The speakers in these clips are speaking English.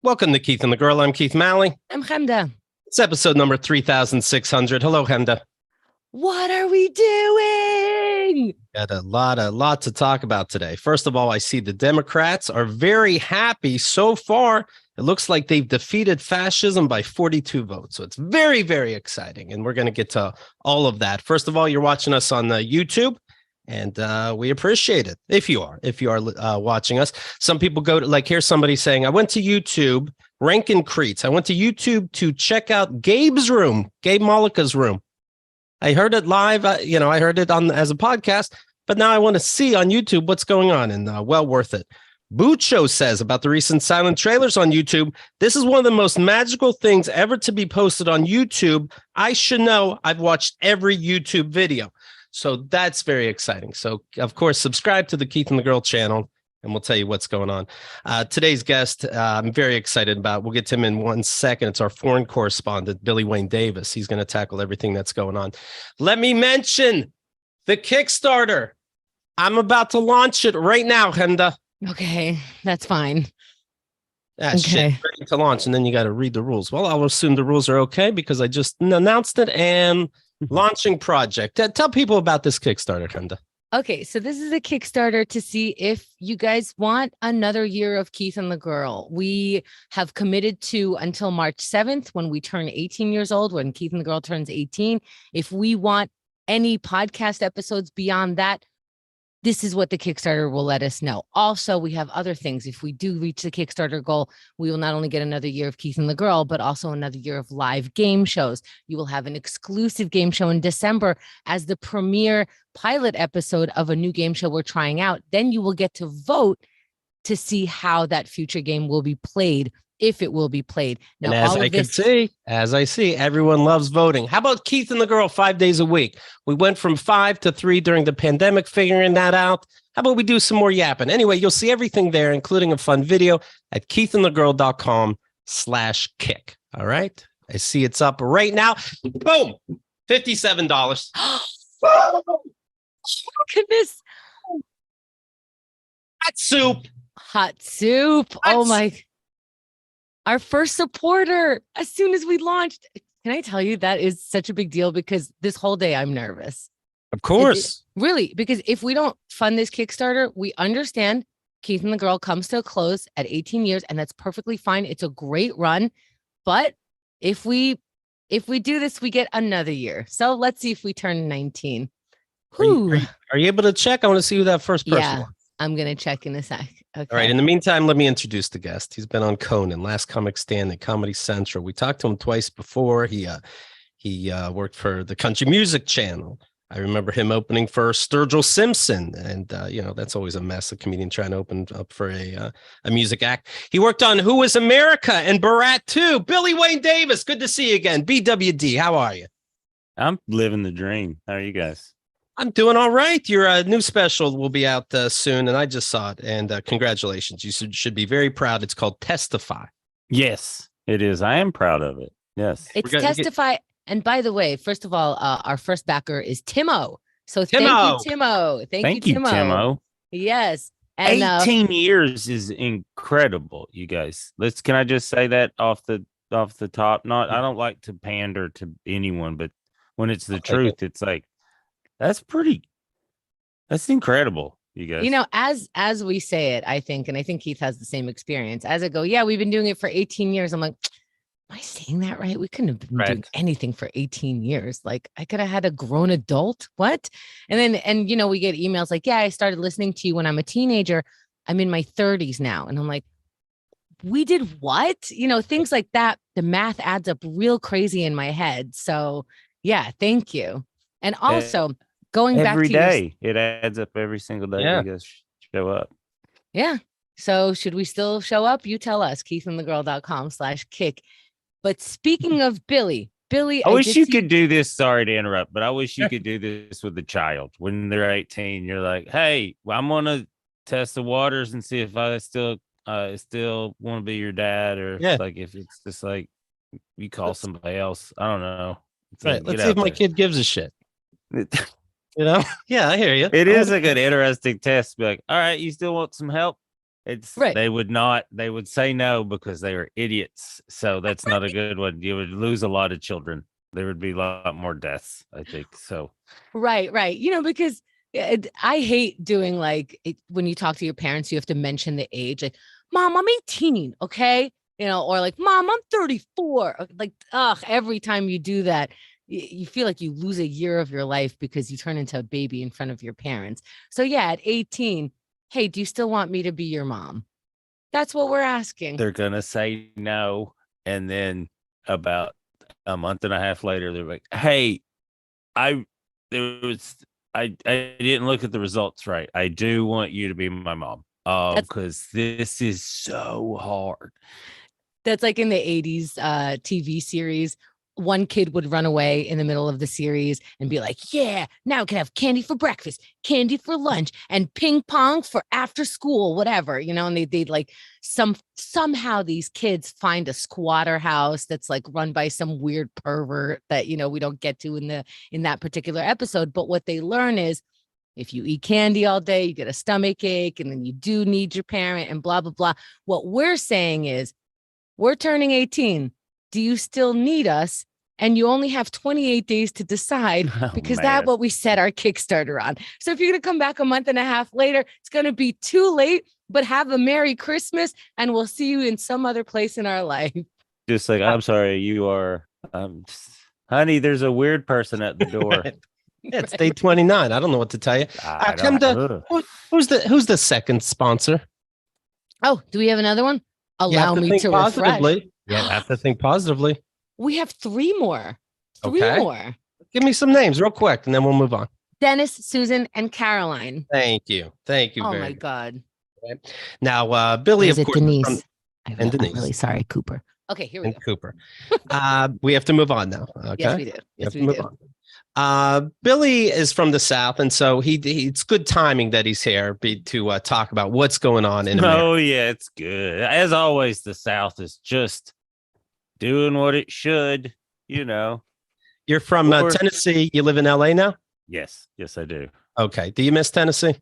Welcome to Keith and the Girl. I'm Keith Malley. I'm Chemda. It's episode number 3600. Hello, Chemda. What are we doing? Got a lot to talk about today. First of all, I see the Democrats are very happy so far. It looks like they've defeated fascism by 42 votes. So it's very, very exciting. And we're going to get to all of that. First of all, you're watching us on YouTube. And we appreciate it if you are watching us. Some people go to, like, here's somebody saying, I went to YouTube, Rankin Creets. I went to YouTube to check out Gabe's room, Gabe Malika's room. I heard it live. I heard it on as a podcast, but now I want to see on YouTube what's going on, and well worth it. Bucho says about the recent silent trailers on YouTube, this is one of the most magical things ever to be posted on YouTube. I should know. I've watched every YouTube video. So that's very exciting. So, of course, subscribe to the Keith and the Girl channel, and we'll tell you what's going on. Today's guest, I'm very excited about. We'll get to him in 1 second. It's our foreign correspondent, Billy Wayne Davis. He's going to tackle everything that's going on. Let me mention the Kickstarter. I'm about to launch it right now, Henda. Okay, that's fine. Okay. Shit, ready to launch, and then you got to read the rules. Well, I'll assume the rules are okay because I just announced it and launching project. Tell people about this Kickstarter, Henda. Okay, so this is a Kickstarter to see if you guys want another year of Keith and the Girl. We have committed to until March 7th when we turn 18 years old, when Keith and the Girl turns 18. If we want any podcast episodes beyond that, this is what the Kickstarter will let us know. Also, we have other things. If we do reach the Kickstarter goal, we will not only get another year of Keith and the Girl, but also another year of live game shows. You will have an exclusive game show in December as the premiere pilot episode of a new game show we're trying out. Then you will get to vote to see how that future game will be played, if it will be played. Now, and as I see, everyone loves voting. How about Keith and the Girl 5 days a week? We went from 5 to 3 during the pandemic, figuring that out. How about we do some more yapping? Anyway, you'll see everything there, including a fun video at keithandthegirl.com/kick. All right. I see it's up right now. Boom. $57. Goodness. Hot soup. Oh my. Our first supporter, as soon as we launched. Can I tell you, that is such a big deal because this whole day I'm nervous. Of course. Really, because if we don't fund this Kickstarter, we understand Keith and the Girl comes to a close at 18 years, and that's perfectly fine. It's a great run. But if we do this, we get another year. So let's see if we turn 19. Are you able to check? I want to see who that first person was. I'm going to check in a sec. Okay. All right. In the meantime, let me introduce the guest. He's been on Conan, Last Comic Stand, and Comedy Central. We talked to him twice before. He worked for the Country Music Channel. I remember him opening for Sturgill Simpson. And, that's always a mess, a comedian trying to open up for a music act. He worked on Who Is America and Borat 2. Billy Wayne Davis, good to see you again. BWD, how are you? I'm living the dream. How are you guys? I'm doing all right. Your new special will be out soon, and I just saw it. And congratulations. You should be very proud. It's called Testify. Yes, it is. I am proud of it. Yes. It's Testify. And by the way, first of all, our first backer is Timo. So thank you, Timo. Thank you, Timo. Yes. And 18 years is incredible, you guys. Can I just say that off the top? I don't like to pander to anyone, but when it's the truth, it's like, that's incredible, you guys. As we say it, I think Keith has the same experience. As I go, yeah, we've been doing it for 18 years. I'm like, am I saying that right? We couldn't have been doing anything for 18 years. Like, I could have had a grown adult. What? And then, we get emails like, yeah, I started listening to you when I'm a teenager. I'm in my 30s now. And I'm like, we did what? Things like that. The math adds up real crazy in my head. So yeah, thank you. And also, going back to every day, it adds up every single day. You guys show up. Yeah. So should we still show up? You tell us, keithandthegirl.com/kick. But speaking of Billy, I wish you could do this. Sorry to interrupt, but I wish you could do this with a child when they're 18. You're like, hey, I'm going to test the waters and see if I still want to be your dad, or like if it's just like you call somebody else. I don't know. Right. Let's see if my kid gives a shit. Yeah, I hear you. It is a good, interesting test. Be like, all right, you still want some help? Right. They would say no because they were idiots. So that's not a good one. You would lose a lot of children. There would be a lot more deaths, I think. So Right. Because I hate doing when you talk to your parents, you have to mention the age, like, Mom, I'm 18. Okay. Or like, Mom, I'm 34. Like, every time you do that, you feel like you lose a year of your life because you turn into a baby in front of your parents. So yeah, at 18, hey, do you still want me to be your mom? That's what we're asking. they're gonna say no. And then about a month and a half later, they're like, hey, I didn't look at the results right. I do want you to be my mom. Because this is so hard. That's like in the 80s TV series. One kid would run away in the middle of the series and be like, yeah, now we can have candy for breakfast, candy for lunch, and ping pong for after school, whatever, and they'd like somehow these kids find a squatter house that's like run by some weird pervert that, we don't get to in that particular episode. But what they learn is if you eat candy all day, you get a stomach ache, and then you do need your parent and blah, blah, blah. What we're saying is, we're turning 18. Do you still need us? And you only have 28 days to decide because that's what we set our Kickstarter on. So if you're going to come back a month and a half later, it's going to be too late, but have a Merry Christmas and we'll see you in some other place in our life. Just like, I'm sorry, you are, honey, there's a weird person at the door. Yeah, it's day 29. I don't know what to tell you. Who's the second sponsor? Oh, do we have another one? Allow me to refresh. Yeah, I have to think positively. We have three more. Give me some names real quick, and then we'll move on. Dennis, Susan, and Caroline. Thank you. Oh my God. Okay. Now, Billy, of course, Denise. And Denise. I'm really sorry, Cooper. Okay, here we go. Cooper. We have to move on now. Okay. Yes, we do. Yes, we do. Billy is from the South, and so it's good timing that he's here to talk about what's going on in America. Oh yeah, it's good. As always, the South is just doing what it should. You're from Tennessee. You live in LA now? Yes, I do. Okay. Do you miss Tennessee?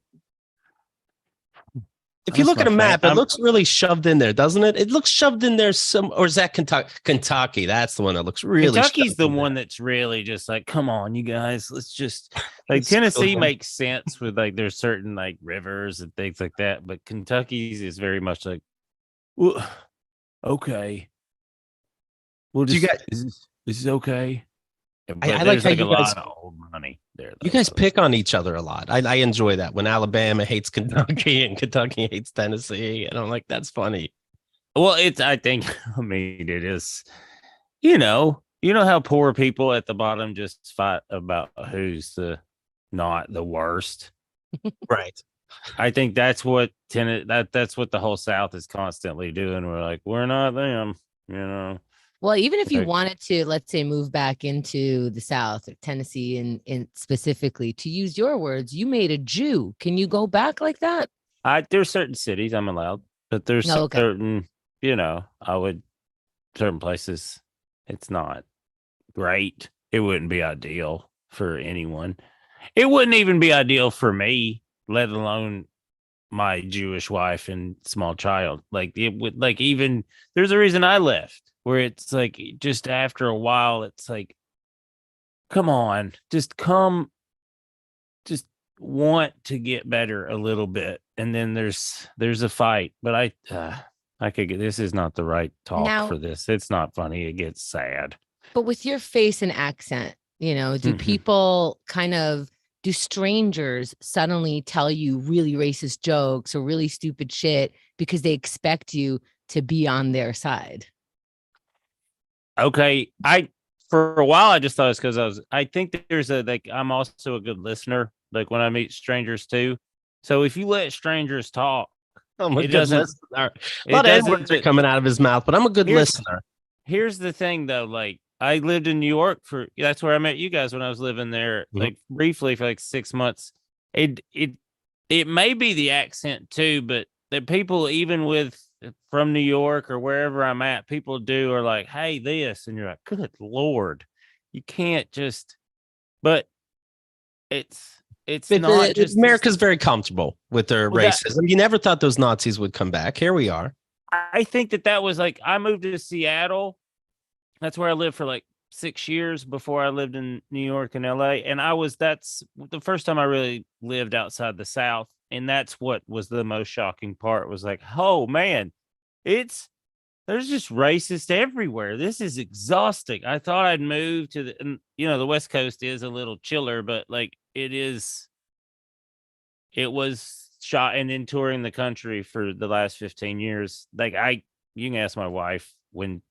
If you look at a map, it looks really shoved in there, doesn't it? It looks shoved in there or is that Kentucky? Kentucky, that's the one that looks really Kentucky's the one that's really just like, come on, you guys, let's just like Tennessee makes sense with like there's certain like rivers and things like that, but Kentucky's is very much like, well, okay. Well, just, is this okay? I like how like you a guys, lot of old money there. You guys pick on each other a lot. I enjoy that when Alabama hates Kentucky and Kentucky hates Tennessee, and I'm like, that's funny. Well, it is, how poor people at the bottom just fight about who's not the worst. Right. I think that's what that's what the whole South is constantly doing. We're like, we're not them, Well, even if you wanted to, let's say, move back into the South or Tennessee and specifically, to use your words, you made a Jew. Can you go back like that? There's certain cities I'm allowed, but there's certain, certain places it's not great. It wouldn't be ideal for anyone. It wouldn't even be ideal for me, let alone my Jewish wife and small child. Like it would, like even there's a reason I left. Where it's like, just after a while, it's like, come on, just want to get better a little bit. And then there's a fight, but I could get, this is not the right talk for this. It's not funny. It gets sad. But with your face and accent, do people do strangers suddenly tell you really racist jokes or really stupid shit because they expect you to be on their side? Okay, for a while I just thought it's because I think that there's I'm also a good listener. Like when I meet strangers too. So if you let strangers talk, I'm a good listener. A lot of N-words are coming out of his mouth, but I'm a good listener. Here's the thing though, like I lived in New York that's where I met you guys when I was living there, like briefly for like 6 months. It may be the accent too, but the people even from New York or wherever I'm at, people are like, hey, this, and you're like, good Lord, you can't just, but it's not just America's very comfortable with their racism. You never thought those Nazis would come back. Here we are. I think that was like, I moved to Seattle. That's where I lived for like 6 years before I lived in New York and LA. And that's the first time I really lived outside the South. And that's what was the most shocking part, was like, oh man, there's just racist everywhere. This is exhausting. I thought I'd move to the West Coast is a little chiller, but like it was shot, and then touring the country for the last 15 years. Like you can ask my wife, when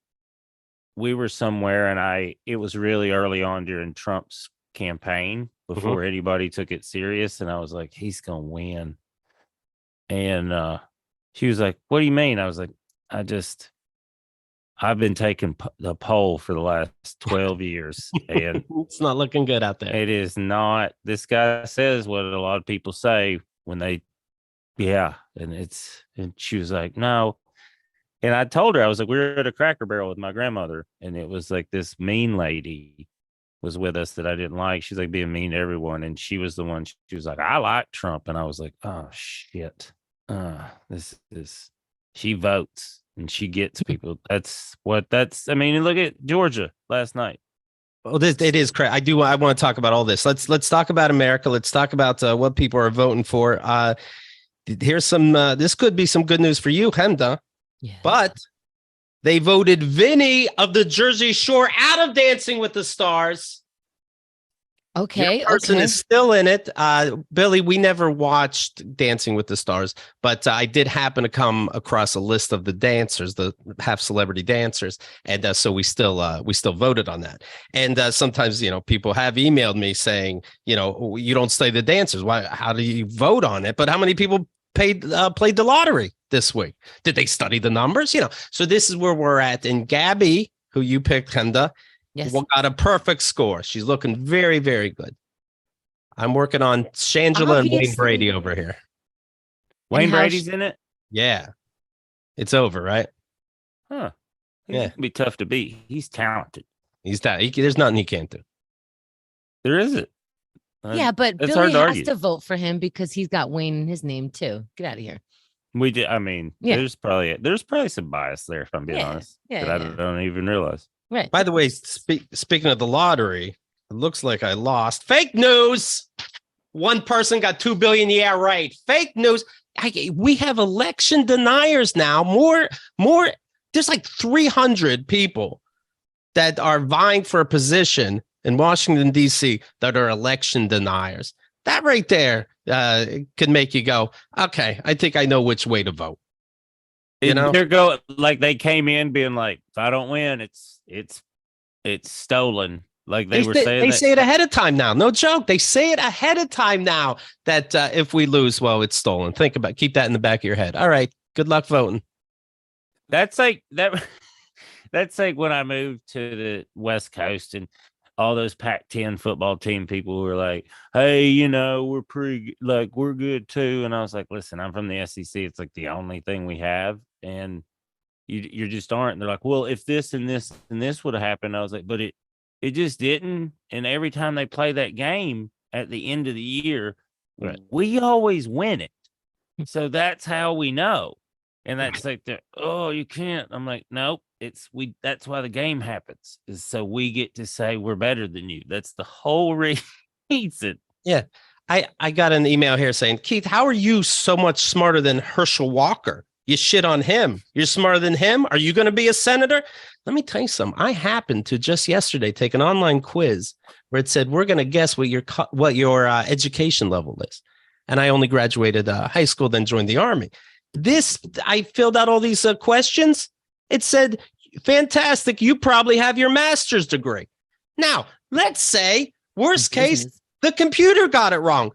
we were somewhere and it was really early on during Trump's campaign before anybody took it serious. And I was like, he's going to win. And she was like, what do you mean? I was like, I've been taking the poll for the last 12 years and it's not looking good out there. It is not. This guy says what a lot of people say when they, and she was like, no. And I told her, I was like, we were at a Cracker Barrel with my grandmother, and it was like this mean lady was with us that I didn't like. She's like being mean to everyone. And she was the one, she was like, I like Trump. And I was like, oh shit. She votes and she gets people. I mean, look at Georgia last night. Well, it is correct. I want to talk about all this. Let's talk about America. Let's talk about what people are voting for. Here's some, this could be some good news for you, Hemda. Yeah. But they voted Vinny of the Jersey Shore out of Dancing with the Stars. Okay. Your person is still in it. Billy, we never watched Dancing with the Stars, but I did happen to come across a list of the dancers, the half celebrity dancers. And so we still voted on that. And sometimes, people have emailed me saying, you don't study the dancers. How do you vote on it? But how many people played the lottery this week? Did they study the numbers? So this is where we're at. And Gabby, who you picked, Hemda, yes, got a perfect score. She's looking very, very good. I'm working on Shangela and Wayne Brady over here. Wayne Brady's in it? Yeah. It's over, right? Huh. He's gonna be tough to beat. He's talented. There's nothing he can't do. There isn't. Yeah, but Billy has to vote for him because he's got Wayne in his name too. Get out of here. We did. I mean, there's probably some bias there, if I'm being honest, that I don't even realize. Right. By the way, speaking of the lottery, it looks like I lost. Fake news. One person got 2 billion. Yeah, right. Fake news. We have election deniers now. More. There's like 300 people that are vying for a position in Washington, D.C. that are election deniers. That right there could make you go, okay, I think I know which way to vote. They came in being like, if I don't win, it's stolen. Like they say it ahead of time now. No joke. They say it ahead of time now that if we lose, well, it's stolen. Keep that in the back of your head. All right. Good luck voting. That's like that. That's like when I moved to the West Coast and all those Pac-10 football team people were like, hey, we're we're good too. And I was like, listen, I'm from the SEC. It's like the only thing we have. And you just aren't. And they're like, well, if this and this and this would have happened, I was like, but it just didn't. And every time they play that game at the end of the year, we always win it. So that's how we know. And that's like, you can't. I'm like, nope. That's why the game happens, is so we get to say we're better than you. That's the whole reason. Yeah. I got an email here saying, Keith, how are you so much smarter than Herschel Walker? You shit on him. You're smarter than him. Are you going to be a senator? Let me tell you something. I happened to just yesterday take an online quiz where it said, we're going to guess what your education level is. And I only graduated high school, then joined the Army. I filled out all these questions. It said, fantastic, you probably have your master's degree. Now, let's say, worst case, the computer got it wrong.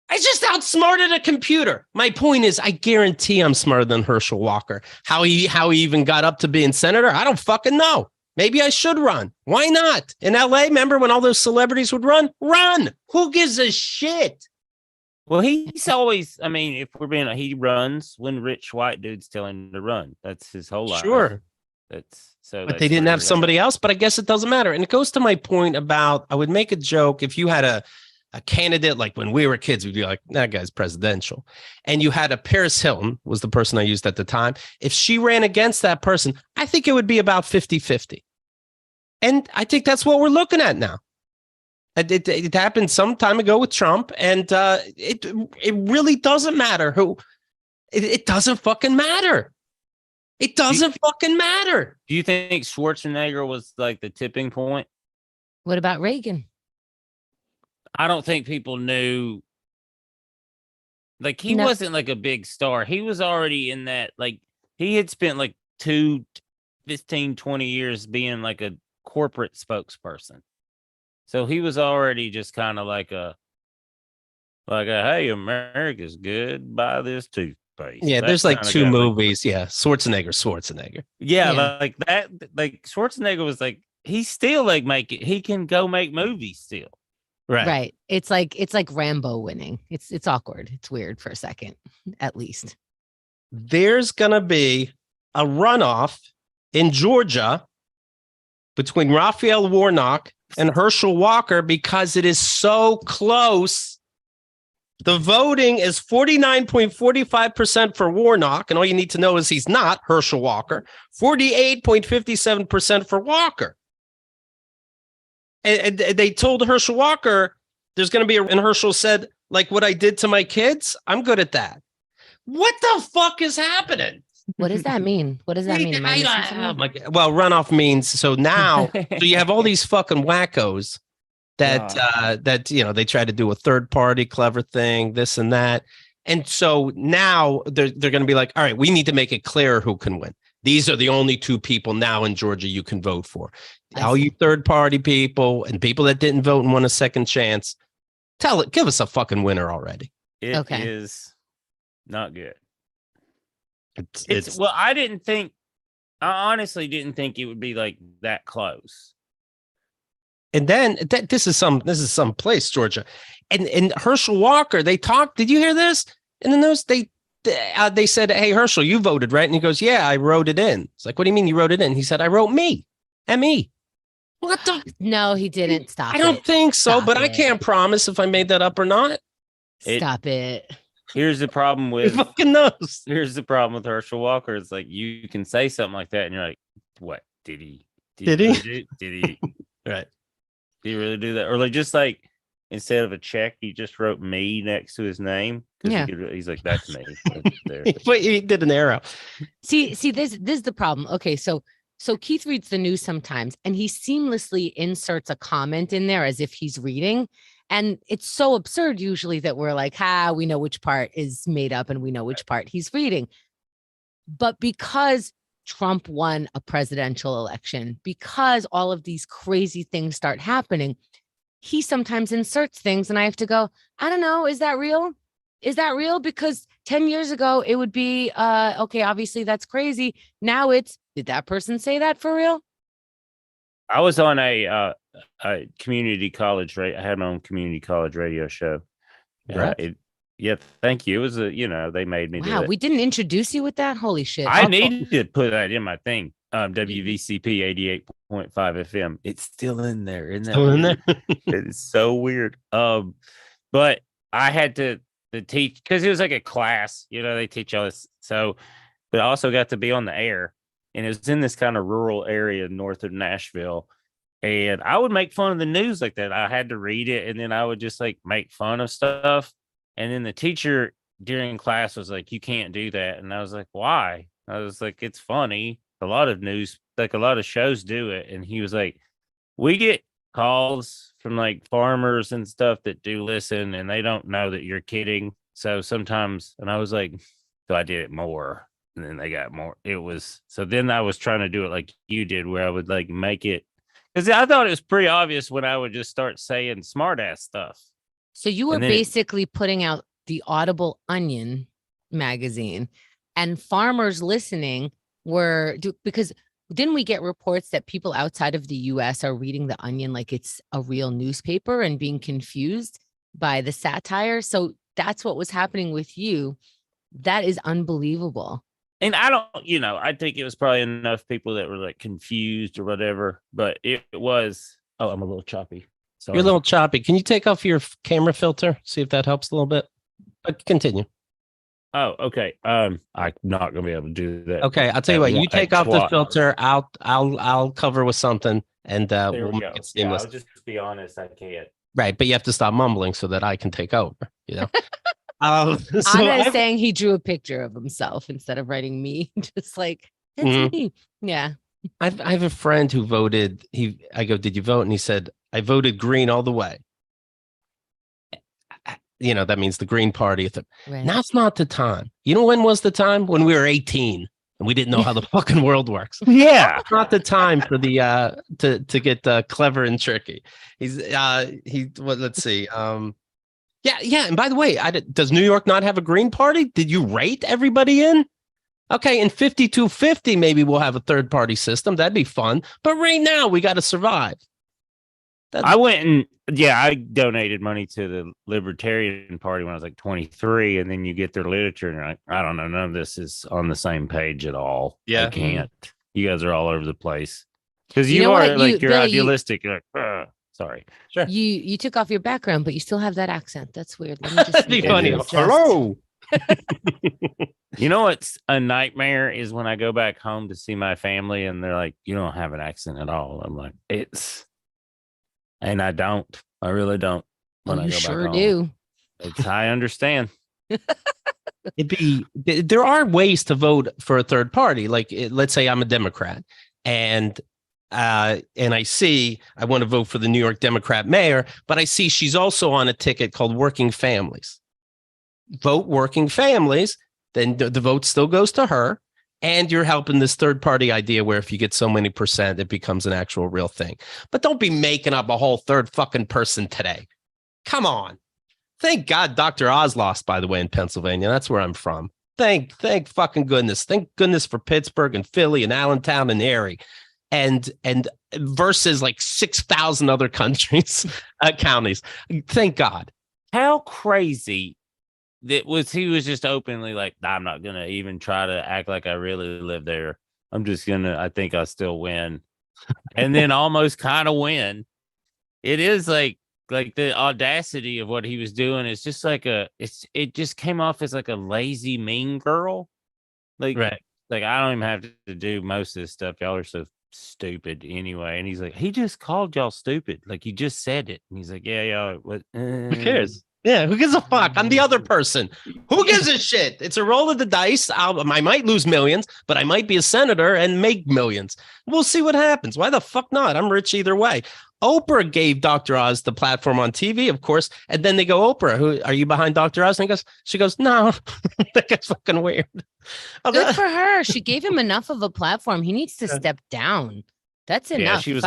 I just outsmarted a computer. My point is, I guarantee I'm smarter than Herschel Walker. How he even got up to being senator, I don't fucking know. Maybe I should run. Why not? In LA, remember when all those celebrities would run? Run! Who gives a shit? Well, he's always, if we're he runs when rich white dudes tell him to run. That's his whole life. Sure. But they didn't have somebody else, but I guess it doesn't matter. And it goes to my point about, I would make a joke if you had a candidate, like when we were kids, we'd be like, that guy's presidential. And you had a Paris Hilton was the person I used at the time. If she ran against that person, I think it would be about 50-50. And I think that's what we're looking at now. It happened some time ago with Trump, and it really doesn't matter who. It doesn't fucking matter. It doesn't fucking matter. Do you think Schwarzenegger was like the tipping point? What about Reagan? I don't think people knew. Like, he wasn't like a big star. He was already in that, like, he had spent like 15, 20 years being like a corporate spokesperson. So he was already just kind of like a hey, America's good, buy this toothpaste. Yeah, That there's like kinda 2 guy, movies. Yeah, Schwarzenegger. Yeah, Yeah. like that. Like Schwarzenegger was like, he's still like he can go make movies still. Right. It's like Rambo winning. It's awkward. It's weird for a second, at least. There's gonna be a runoff in Georgia between Raphael Warnock and Herschel Walker because it is so close. The voting is 49.45% for Warnock, and all you need to know is he's not Herschel Walker. 48.57% for Walker. And they told Herschel Walker there's going to be and Herschel said, like what I did to my kids, I'm good at that. What the fuck is happening? What does that mean? What does that mean? Oh my God. Well, runoff means so now so you have all these fucking wackos that they try to do a third party clever thing, this and that. And so now they're going to be like, all right, we need to make it clear who can win. These are the only 2 people now in Georgia you can vote for. All you third party people and people that didn't vote and want a second chance, give us a fucking winner already. It is not good. Well, I honestly didn't think it would be like that close. And then this is some place, Georgia, and Herschel Walker. They talked. Did you hear this? And then they said, "Hey, Herschel, you voted, right?" And he goes, "Yeah, I wrote it in." It's like, "What do you mean you wrote it in?" He said, "I wrote me, M-E." What the? No, he didn't. Stop. I don't think so, Stop but I it. can't promise if I made that up or not. Stop it. Here's the problem with Who fucking knows? Here's the problem with Herschel Walker. It's like you can say something like that, and you're like, "What did he? Did he? Really did he? Right? Did he really do that?" Or like just like instead of a check, he just wrote me next to his name. Yeah. He's like, "That's me." That's there. But he did an arrow. See, this is the problem. Okay, so Keith reads the news sometimes, and he seamlessly inserts a comment in there as if he's reading. And it's so absurd usually that we're like, we know which part is made up and we know which part he's reading. But because Trump won a presidential election, because all of these crazy things start happening, he sometimes inserts things and I have to go, I don't know, is that real? Is that real? Because 10 years ago, it would be, okay, obviously that's crazy. Now it's, did that person say that for real? I was on a community college, right? I had my own community college radio show. Yeah, thank you. It was they made me do it. We didn't introduce you with that? Holy shit. I needed to put that in my thing. WVCP 88.5 FM. It's still in there. Isn't that Still in there? It's so weird. But I had to teach because it was like a class, they teach all this. So, but I also got to be on the air, and it was in this kind of rural area north of Nashville. And I would make fun of the news like that. I had to read it, and then I would just like make fun of stuff. And then the teacher during class was like, "You can't do that." And I was like, "Why?" I was like, "It's funny. A lot of news, like a lot of shows do it." And he was like, "We get calls from like farmers and stuff that do listen, and they don't know that you're kidding. So sometimes," and I was like, so I did it more. And then they got more. So then I was trying to do it like you did, where I would like make it, because I thought it was pretty obvious when I would just start saying smart ass stuff. So you were basically putting out the Audible Onion magazine, and farmers listening because didn't we get reports that people outside of the US are reading the Onion like it's a real newspaper and being confused by the satire? So that's what was happening with you. That is unbelievable. And I don't, I think it was probably enough people that were like confused or whatever, but it was, I'm a little choppy. Sorry. You're a little choppy. Can you take off your camera filter? See if that helps a little bit. But continue. Oh, okay. I'm not gonna be able to do that. Okay, I'll tell you what. You take off the filter. I'll cover with something, and There we'll we make go. it seamless. I'll just be honest. I can't. Right, but you have to stop mumbling so that I can take over. You know. So Anna is saying he drew a picture of himself instead of writing me. Just like that's me. Yeah. I have a friend who voted. I go, did you vote? And he said, I voted green all the way. You know, that means the Green Party. Right. Now's not the time. You know, when was the time? When we were 18 and we didn't know how the fucking world works. Yeah. It's not the time for the to get clever and tricky. Let's see. Yeah. And by the way, does New York not have a Green Party? Did you rate everybody in? Okay, in 5250, maybe we'll have a third party system. That'd be fun. But right now, we got to survive. I went and I donated money to the Libertarian Party when I was like 23, and then you get their literature and you're like, I don't know, none of this is on the same page at all. Yeah. I can't. You guys are all over the place because You you know are what? like you're Bill, idealistic. You're like, sorry. Sure. You took off your background, but you still have that accent. That's weird. Let me just That'd be funny. adjust. Hello. You know what's a nightmare is when I go back home to see my family and they're like, you don't have an accent at all. I'm like, and I don't. I really don't. When I You go back sure home. do. I understand. There are ways to vote for a third party. Like, let's say I'm a Democrat and I want to vote for the New York Democrat mayor, but I see she's also on a ticket called Working Families. Vote Working Families, then the vote still goes to her. And you're helping this third party idea where if you get so many percent, it becomes an actual real thing. But don't be making up a whole third fucking person today. Come on. Thank God Dr. Oz lost, by the way, in Pennsylvania. That's where I'm from. Thank fucking goodness. Thank goodness for Pittsburgh and Philly and Allentown and Erie. And versus like 6,000 other countries, counties. Thank God. How crazy he was just openly like, I'm not going to even try to act like I really live there. I think I still win. And then almost kind of win. It is like the audacity of what he was doing is just like it just came off as like a lazy, mean girl. Like, right. Like I don't even have to do most of this stuff. Y'all are so stupid anyway. And he's like, he just called y'all stupid. Like he just said it. And he's like, yeah, y'all. What? Who cares? Yeah, who gives a fuck? I'm the other person. Who gives a shit? It's a roll of the dice. I might lose millions, but I might be a senator and make millions. We'll see what happens. Why the fuck not? I'm rich either way. Oprah gave Dr. Oz the platform on TV, of course, and then they go, Oprah, who are you behind Dr. Oz? And she goes, no, that guy's fucking weird. Good for her. She gave him enough of a platform. He needs to step down. That's enough. Yeah, she was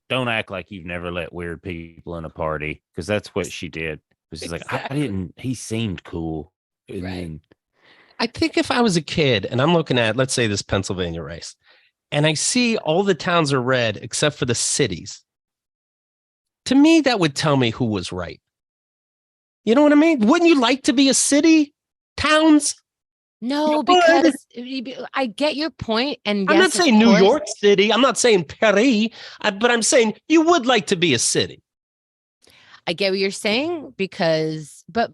don't act like you've never let weird people in a party, because that's what she did. She's exactly. Like, he seemed cool. And right. Then, I think if I was a kid and I'm looking at, let's say, this Pennsylvania race, and I see all the towns are red except for the cities, to me, that would tell me who was right. You know what I mean? Wouldn't you like to be a city? Towns? No, because I get your point. And I'm not saying New York City. I'm not saying Paris, but I'm saying you would like to be a city. I get what you're saying, because, but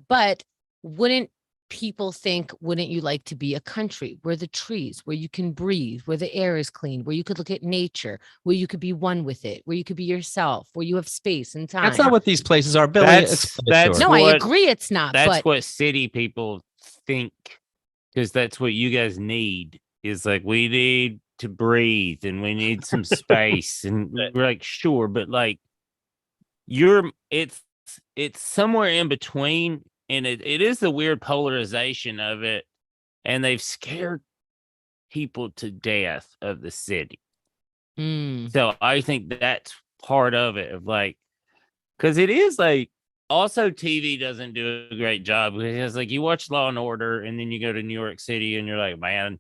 wouldn't people think, wouldn't you like to be a country where the trees, where you can breathe, where the air is clean, where you could look at nature, where you could be one with it, where you could be yourself, where you have space and time? That's not what these places are, Billy. I agree. It's not. That's what city people think, because that's what you guys need. Is like, we need to breathe and we need some space, and we're like, sure, but like, it's somewhere in between, and it is the weird polarization of it, and they've scared people to death of the city. So I think that's part of it, of like, because it is like, also TV doesn't do a great job, because like you watch Law and Order and then you go to New York City and you're like, man,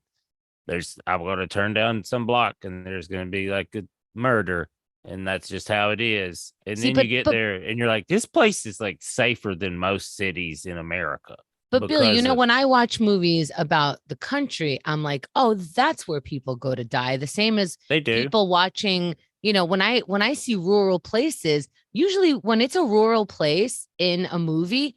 I'm going to turn down some block and there's going to be like a murder. And that's just how it is. And then you get there and you're like, this place is like safer than most cities in America. But Bill, when I watch movies about the country, I'm like, oh, that's where people go to die. The same as they do. People watching, when I see rural places, usually when it's a rural place in a movie,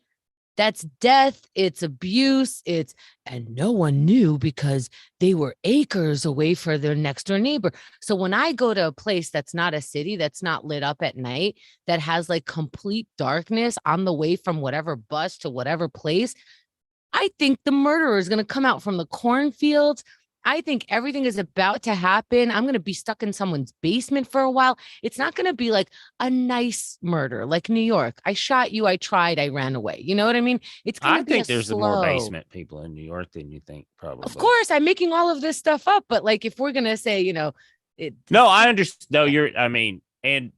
that's death, it's abuse, and no one knew because they were acres away from their next door neighbor. So when I go to a place that's not a city, that's not lit up at night, that has like complete darkness on the way from whatever bus to whatever place, I think the murderer is going to come out from the cornfields. I think everything is about to happen. I'm going to be stuck in someone's basement for a while. It's not going to be like a nice murder like New York. I shot you. I tried. I ran away. You know what I mean? It's going to be think there's more slow. basement people in New York than you think, probably. Of course, I'm making all of this stuff up, but like if we're going to say, No, I understand. No, and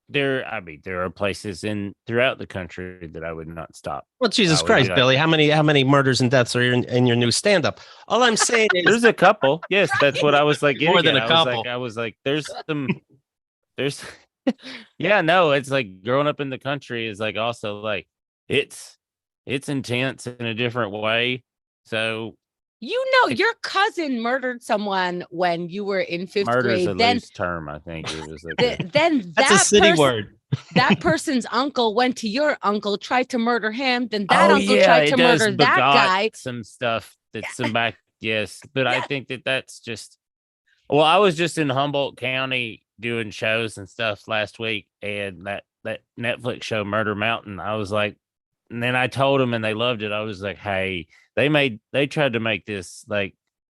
there are places throughout the country that I would not stop. Well, Jesus Christ, Billy, how many murders and deaths are in your new stand-up? All I'm saying is there's a couple. Yes, that's what I was like. More than a couple. I was like, there's yeah, no, it's like growing up in the country is like also like it's intense in a different way. So your cousin murdered someone when you were in fifth murder's grade. Then loose term, I think it was. Like then that's a city word. That person's uncle went to your uncle, tried to murder him. Then that uncle tried to murder that guy. Some stuff that's some back. Yes, but I think that's just. Well, I was just in Humboldt County doing shows and stuff last week, and that Netflix show Murder Mountain. I was like, and then I told them, and they loved it. I was like, hey, they tried to make this like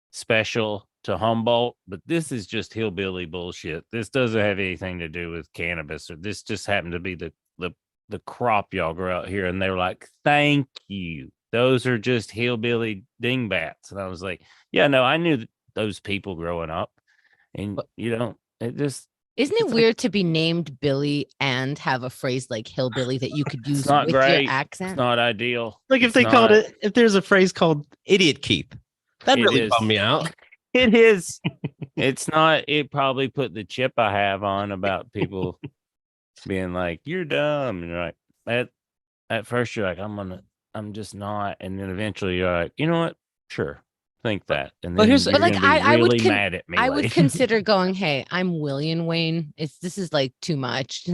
special to Humboldt, but this is just hillbilly bullshit. This doesn't have anything to do with cannabis, or this just happened to be the crop y'all grow out here. And they were like, thank you. Those are just hillbilly dingbats. And I was like, yeah, no, I knew those people growing up. And it just isn't it weird to be named Billy and have a phrase like hillbilly that you could use with your accent? It's not ideal. Like if they called it, if there's a phrase called Idiot Keith, that really bummed me out. It is. It's not. It probably put the chip I have on about people being like, "You're dumb," and you're like, at first you're like, I'm just not, and then eventually you're like, you know what? Sure, think that, and then you're like, I would mad at me. I would consider going, hey, I'm William Wayne. This is like too much.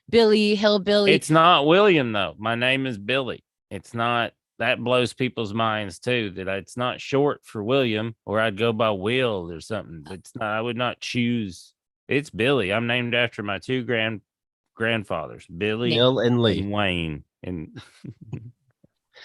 Billy, hillbilly. It's not William though. My name is Billy. It's not. That blows people's minds too. That it's not short for William, or I'd go by Will or something. It's not. I would not choose. It's Billy. I'm named after my two grandfathers, Billy and Lee and Wayne. And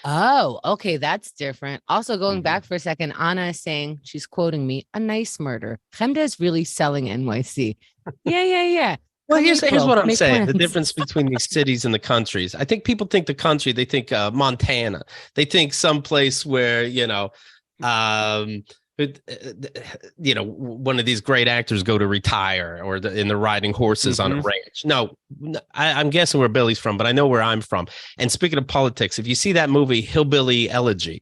oh, okay, that's different. Also, going back for a second, Anna is saying, she's quoting me, a nice murder. Chemda is really selling NYC. Yeah. Well, here's what I'm saying. The difference between these cities and the countries. I think people think the country, they think Montana. They think someplace where, one of these great actors go to retire, or they're riding horses on a ranch. No, I'm guessing where Billy's from, but I know where I'm from. And speaking of politics, if you see that movie, Hillbilly Elegy,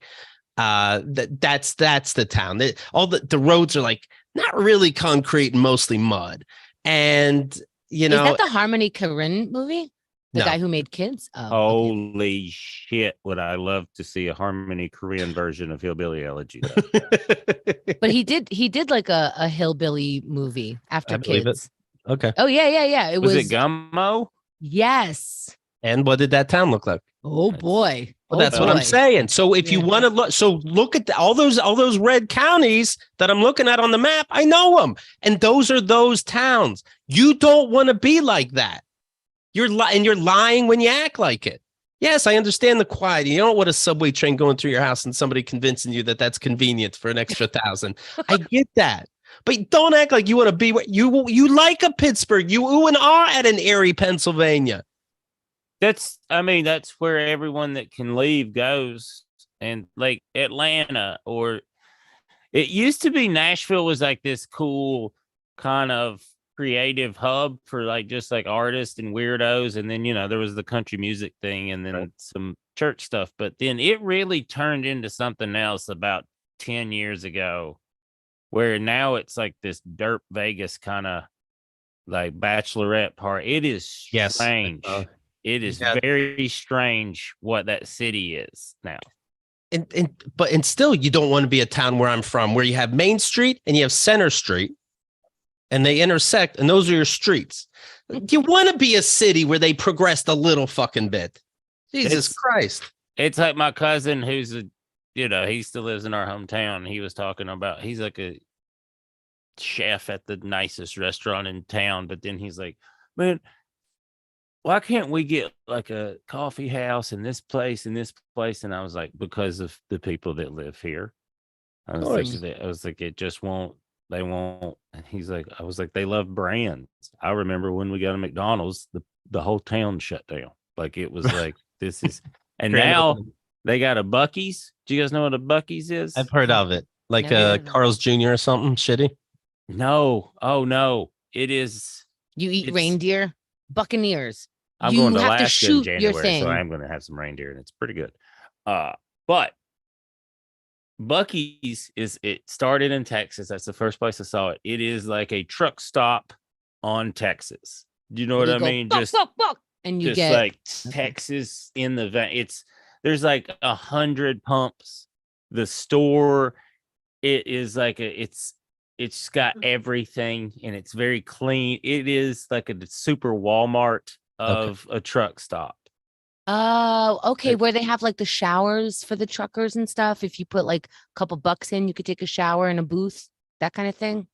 that's the town. All the roads are like not really concrete and mostly mud. And is that the Harmony Korine movie? The guy who made Kids? Oh, holy shit. Would I love to see a Harmony Korine version of Hillbilly Elegy. But he did like a hillbilly movie after Kids. Okay. Oh, yeah. Was it Gummo? Yes. And what did that town look like? Oh, boy. Well, that's what I'm saying. So if you want to look at all those red counties that I'm looking at on the map, I know them. And those are those towns. You don't want to be like that. You're lying when you act like it. Yes, I understand the quiet. You don't want a subway train going through your house and somebody convincing you that that's convenient for an extra $1,000. I get that. But don't act like you want to be you like a Pittsburgh. You ooh and ah at an Erie, Pennsylvania. That's where everyone that can leave goes. And like Atlanta, or it used to be Nashville was like this cool kind of creative hub for like just like artists and weirdos. And then, there was the country music thing and then some church stuff. But then it really turned into something else about 10 years ago, where now it's like this derp Vegas kind of like bachelorette party. It is strange. It is very strange what that city is now. But still, you don't want to be a town where I'm from, where you have Main Street and you have Center Street. and they intersect, and those are your streets. You want to be a city where they progressed a little fucking bit. Jesus Christ. It's like my cousin who's he still lives in our hometown. He was talking about, he's like a chef at the nicest restaurant in town, but then he's like, man, why can't we get like a coffee house in this place and this place? And I was like, because of the people that live here. I was like, it just won't, they won't. And he's like, I was like, they love brands. I remember when we got a McDonald's, the whole town shut down. Like, it was like, this is, and now they got a Buc-ee's. Do you guys know what a Buc-ee's is? I've heard of it. Like Carl's Jr. or something shitty. No. Oh, no. It is. You eat reindeer? Buccaneers. I'm you going to have Alaska to shoot in January, your thing. so I'm going to have some reindeer, and it's pretty good. But Buc-ee's it started in Texas. That's the first place I saw it. It is like a truck stop on Texas. Do you know what I mean? Buck, and you just get like Texas in the van. There's like 100 pumps. The store, it is like it's got everything, and it's very clean. It is like a super Walmart of a truck stop. Oh, okay. Where they have like the showers for the truckers and stuff. If you put like a couple bucks in, you could take a shower in a booth, that kind of thing.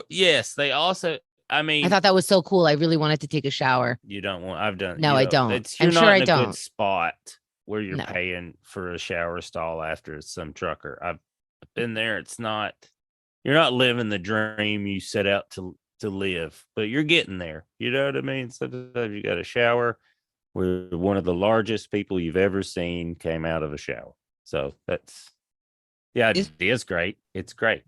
Yes, they also, I mean, I thought that was so cool. I really wanted to take a shower. You don't want, I've done. No, I don't. You're I'm not sure I in a don't. good spot where you're paying for a shower stall after some trucker. I've been there. It's not, you're not living the dream you set out to live, but you're getting there. You know what I mean? Sometimes you got a shower where one of the largest people you've ever seen came out of a shower. So that's, it is great. It's great.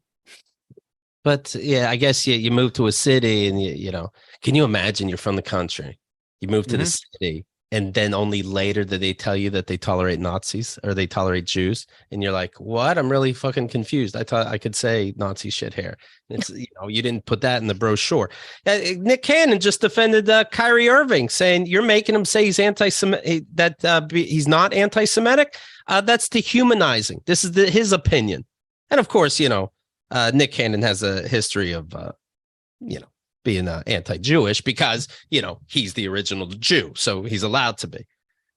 But yeah, I guess you move to a city, and you know, can you imagine you're from the country, you move to the city, and then only later that they tell you that they tolerate Nazis or they tolerate Jews, and you're like, what? I'm really fucking confused. I thought I could say Nazi shit here. It's, you know, you didn't put that in the brochure. Nick Cannon just defended Kyrie Irving, saying you're making him say he's anti-Semitic, that he's not anti-Semitic. That's dehumanizing. This is his opinion, and of course, you know, Nick Cannon has a history of, you know, being anti-Jewish because, you know, he's the original Jew, so he's allowed to be,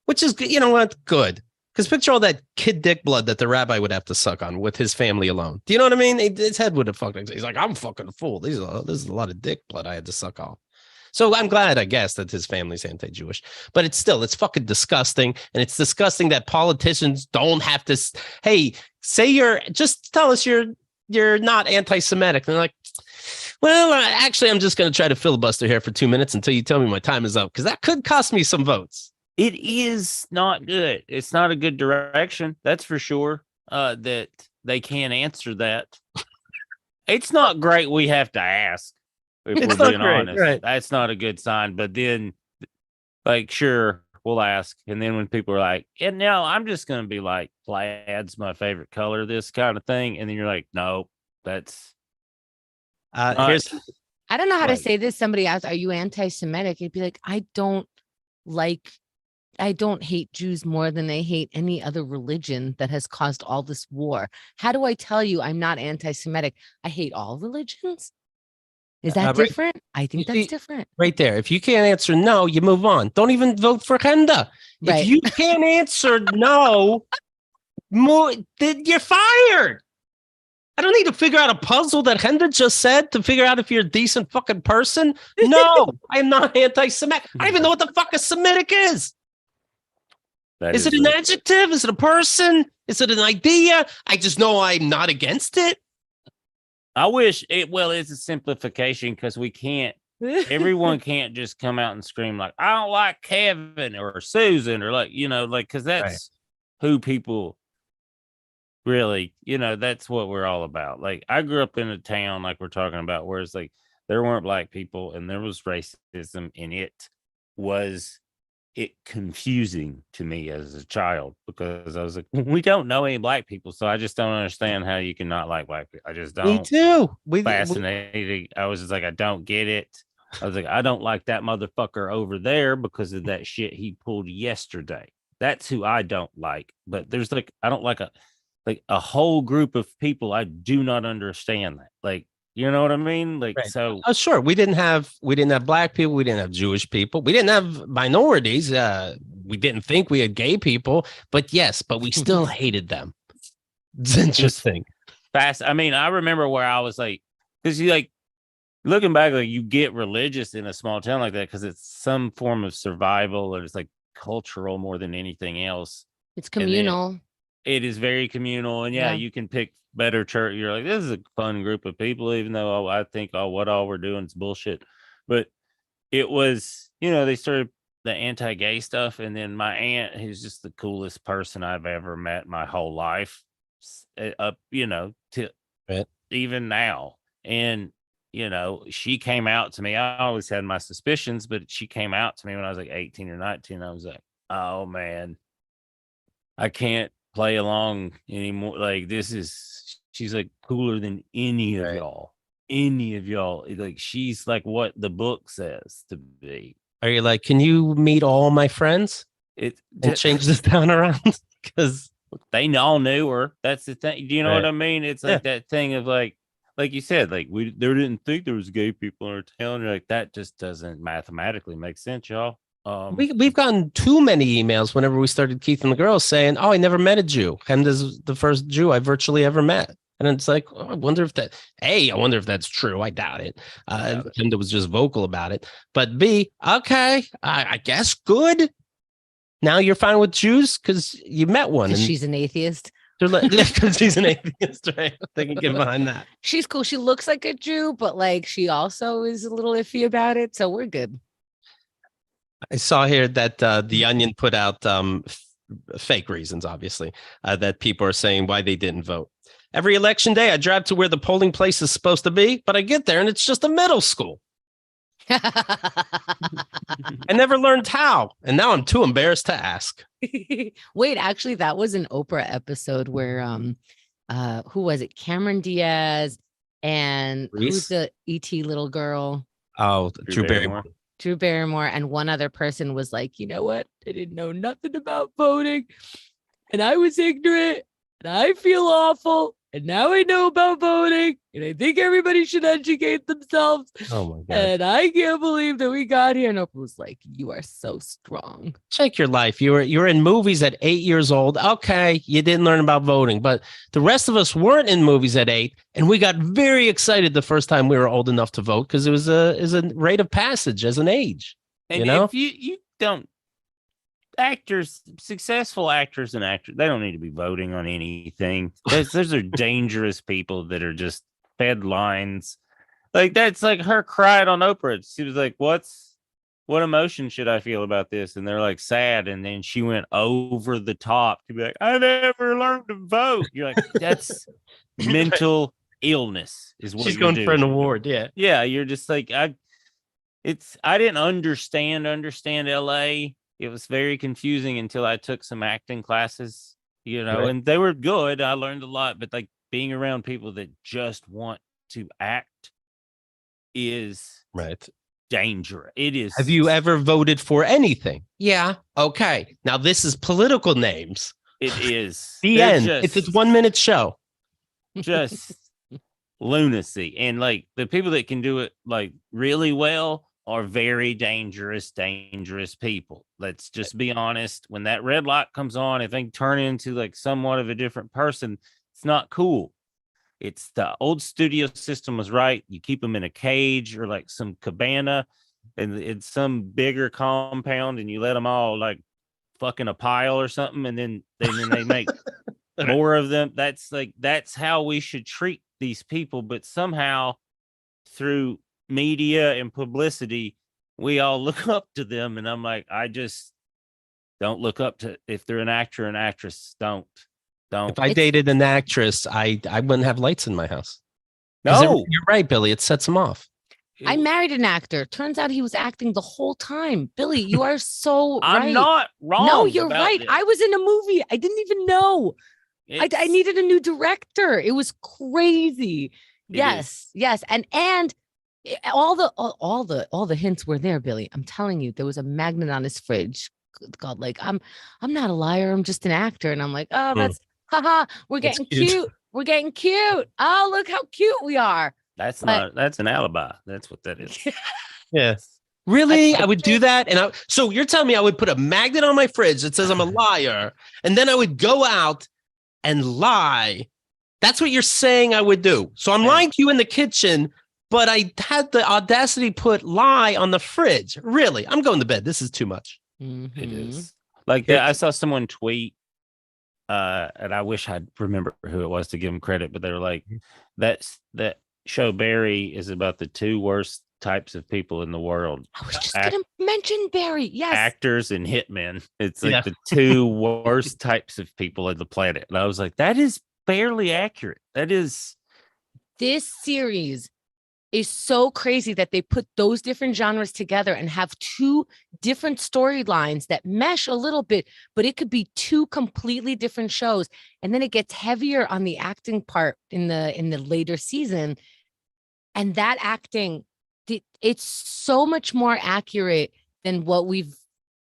which is, you know what, good. Because picture all that kid dick blood that the rabbi would have to suck on with his family alone. Do you know what I mean? His head would have fucked. He's like, I'm fucking a fool. This is a lot of dick blood I had to suck off. So I'm glad, I guess, that his family's anti-Jewish, but it's fucking disgusting. And it's disgusting that politicians don't have to, hey, just tell us you're not anti-Semitic. And they're like, well, actually, I'm just going to try to filibuster here for 2 minutes until you tell me my time is up, because that could cost me some votes. It is not good. It's not a good direction. That's for sure. That they can't answer that. It's not great. We have to ask. If It's we're not being great, honest, right. That's not a good sign. But then, like, sure, we'll ask. And then when people are like, yeah, no, I'm just going to be like, plaid's my favorite color, this kind of thing. And then you're like, no, that's. I don't know how to say this. Somebody asked, are you anti-Semitic? It'd be like, I don't hate Jews more than I hate any other religion that has caused all this war. How do I tell you I'm not anti-Semitic? I hate all religions. Is that different? I think that's different. Right there. If you can't answer no, you move on. Don't even vote for Henda. Right. If you can't answer no, you're fired. I don't need to figure out a puzzle that Henda just said to figure out if you're a decent fucking person. No, I am not anti-Semitic. I don't even know what the fuck a Semitic is. Is it an adjective? Is it a person? Is it an idea? I just know I'm not against it. I wish it's a simplification, because everyone can't just come out and scream like, I don't like Kevin or Susan, or like, you know, like, because that's who people really, you know, that's what we're all about. Like, I grew up in a town like we're talking about, where it's like there weren't black people and there was racism, and it was confusing to me as a child, because I was like, we don't know any black people, so I just don't understand how you can not like black people. I just don't. Me too. Fascinating. I was just like, I don't get it. I was like, I don't like that motherfucker over there because of that shit he pulled yesterday. That's who I don't like. But there's like, I don't like a whole group of people. I do not understand that. Like, You know what I mean? Like, Right. so Oh, sure. We didn't have black people. We didn't have Jewish people. We didn't have minorities. We didn't think we had gay people, but we still hated them. It's interesting. fast. I mean, I remember where I was like, because you like looking back, like you get religious in a small town like that because it's some form of survival or it's like cultural more than anything else. It's communal. It is very communal, and Yeah. you can pick better church. You're like, this is a fun group of people, even though I think what all we're doing is bullshit. But it was, they started the anti-gay stuff, and then my aunt, who's just the coolest person I've ever met my whole life, up, to Right. even now, and she came out to me. I always had my suspicions, but she came out to me when I was like 18 or 19. I was like, oh man, I can't play along anymore. Like she's like cooler than any of y'all. Any of y'all. Like she's like what the book says to be. Are you like, can you meet all my friends and change this town around? Because they all knew her. That's the thing. Do you know what Right. I mean? It's like that thing of like you said, like they didn't think there was gay people in our town. You're like, that just doesn't mathematically make sense, y'all. we've gotten too many emails whenever we started Keith and the Girls saying, "Oh, I never met a Jew. Hemda's the first Jew I virtually ever met." And it's like, I wonder if that's true. I doubt it. Hemda was just vocal about it. But B, okay, I guess good. Now you're fine with Jews because you met one. Because she's an atheist. They're like, because she's an atheist, right? They can get behind that. She's cool. She looks like a Jew, but like she also is a little iffy about it. So we're good. I saw here that the Onion put out fake reasons, obviously, that people are saying why they didn't vote. Every election day, I drive to where the polling place is supposed to be, but I get there and it's just a middle school. I never learned how, and now I'm too embarrassed to ask. Wait, actually, that was an Oprah episode where who was it? Cameron Diaz and who's the ET little girl? Oh, Drew Barrymore. Drew Barrymore, and one other person was like, you know what? I didn't know nothing about voting, and I was ignorant, and I feel awful, and now I know about voting, and I think everybody should educate themselves. Oh my God. And I can't believe that we got here. And Oprah was like, you are so strong. Check your life. You were in movies at 8 years old. Okay, you didn't learn about voting, but the rest of us weren't in movies at 8, and we got very excited the first time we were old enough to vote because it was a rite of passage as an age. And if you don't, successful actors and actors, they don't need to be voting on anything. Those are dangerous people that are just fed lines. Like that's like her cried on Oprah. She was like, what emotion should I feel about this? And they're like sad. And then she went over the top to be like, I never learned to vote. You're like, that's mental illness is what she's going for an award. Yeah. Yeah. You're just like, I didn't understand LA. It was very confusing until I took some acting classes, Right. and they were good. I learned a lot, but like being around people that just want to act is right. Dangerous. It is. Have you ever voted for anything? Yeah. Okay. Now this is political names. It is. The They're end. It's a 1-minute show. Just lunacy. And like the people that can do it like really well are very dangerous people. Let's just be honest. When that red light comes on, if they turn into like somewhat of a different person, it's not cool. It's the old studio system was right. You keep them in a cage or like some cabana and it's some bigger compound and you let them all like fucking a pile or something. And then they make more of them. That's how we should treat these people. But somehow through media and publicity, we all look up to them. And I'm like, I just don't look up to, if they're an actor or an actress, don't. If I dated an actress, I wouldn't have lights in my house. No, you're right, Billy. It sets them off. I married an actor. Turns out he was acting the whole time. Billy, you are so right. I'm not wrong. No, you're right. This. I was in a movie. I didn't even know. I needed a new director. It was crazy. Yes. And all the hints were there, Billy. I'm telling you, there was a magnet on his fridge called like, I'm not a liar. I'm just an actor. And I'm like, oh, that's haha. We're getting cute. We're getting cute. Oh, look how cute we are. That's But- not. That's an alibi. That's what that is. Yes. Really? I would do that. And so you're telling me I would put a magnet on my fridge that says I'm a liar, and then I would go out and lie. That's what you're saying I would do. So I'm lying to you in the kitchen, but I had the audacity to put lie on the fridge. Really? I'm going to bed. This is too much. It Mhm. is like that. I saw someone tweet, and I wish I'd remember who it was to give them credit, but they were like, that show Barry is about the two worst types of people in the world. I was just going to mention Barry. Yes. Actors and hitmen. It's like Yeah. the two worst types of people on the planet. And I was like, that is fairly accurate. That is. This series is so crazy that they put those different genres together and have two different storylines that mesh a little bit, but it could be two completely different shows. And then it gets heavier on the acting part in the later season. And that acting, it's so much more accurate than what we've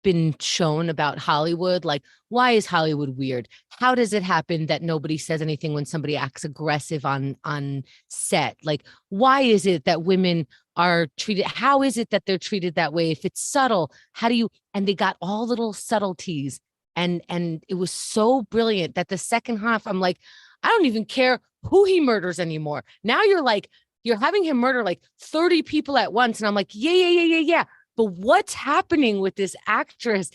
been shown about Hollywood. Like, why is Hollywood weird? How does it happen that nobody says anything when somebody acts aggressive on set? Like, why is it that women are treated? How is it that they're treated that way? If it's subtle, how do you? And they got all little subtleties, and it was so brilliant that the second half, I'm like, I don't even care who he murders anymore. Now you're having him murder like 30 people at once, and I'm like, yeah. But what's happening with this actress?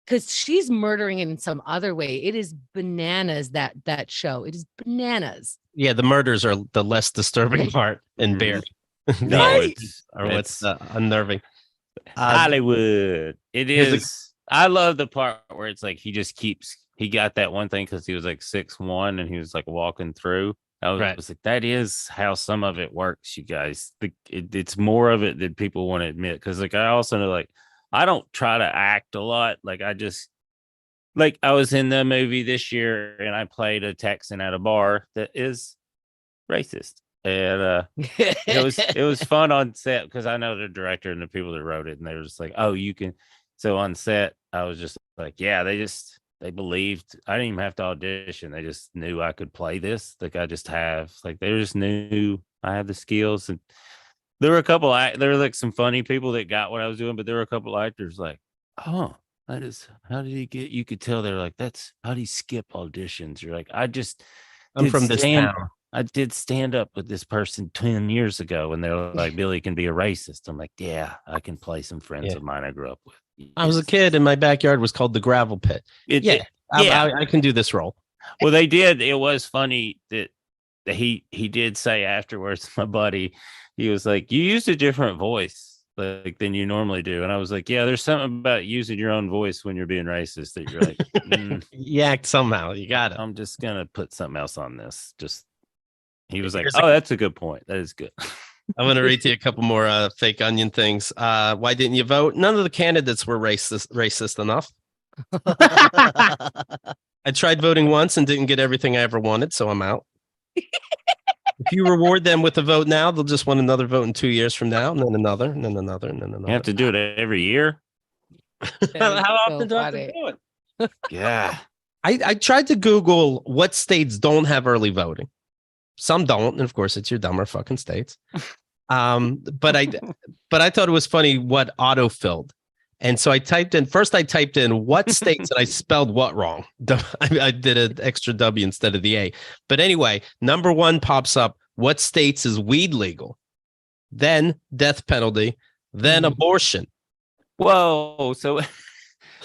Because she's murdering in some other way. It is bananas, that show. It is bananas. Yeah, the murders are the less disturbing part in Barry. No, Right. What's unnerving. Hollywood. It here's is. I love the part where it's like he got that one thing because he was like 6'1" and he was like walking through. I was like, that is how some of it works, you guys. It's more of it than people want to admit. Because like I also know, like, I don't try to act a lot. Like I just like I was in the movie this year and I played a Texan at a bar that is racist. And it was fun on set because I know the director and the people that wrote it, and they were just like, oh, you can. So on set, I was just like, yeah, they believed I didn't even have to audition. They just knew I could play this. Like I just have, like, they just knew I had the skills. And there were there were like some funny people that got what I was doing, but there were a couple actors like, oh, that is, how did he get, you could tell they're like, that's how do you skip auditions? You're like, I'm from this town. I did stand up with this person 10 years ago and they're like, Billy can be a racist. I'm like, yeah, I can play some friends of mine I grew up with. I was a kid and my backyard was called the gravel pit. I can do this role. Well, they did. It was funny that he did say afterwards, my buddy, he was like, you used a different voice like than you normally do. And I was like, yeah, there's something about using your own voice when you're being racist that you're like, you act somehow. You got it. I'm just going to put something else on this. He was like, oh, that's a good point. That is good. I'm going to read to you a couple more fake onion things. Why didn't you vote? None of the candidates were racist enough. I tried voting once and didn't get everything I ever wanted, so I'm out. If you reward them with a vote now, they'll just want another vote in 2 years from now, and then another, and then another, and then another. You have to do it every year. How often do I have to do it? Yeah. I tried to Google what states don't have early voting. Some don't, and of course, it's your dumber fucking states. But I thought it was funny what auto-filled. And so I typed in what states, and I spelled what wrong. I did an extra W instead of the A. But anyway, number one pops up, what states is weed legal? Then death penalty, then abortion. Whoa. So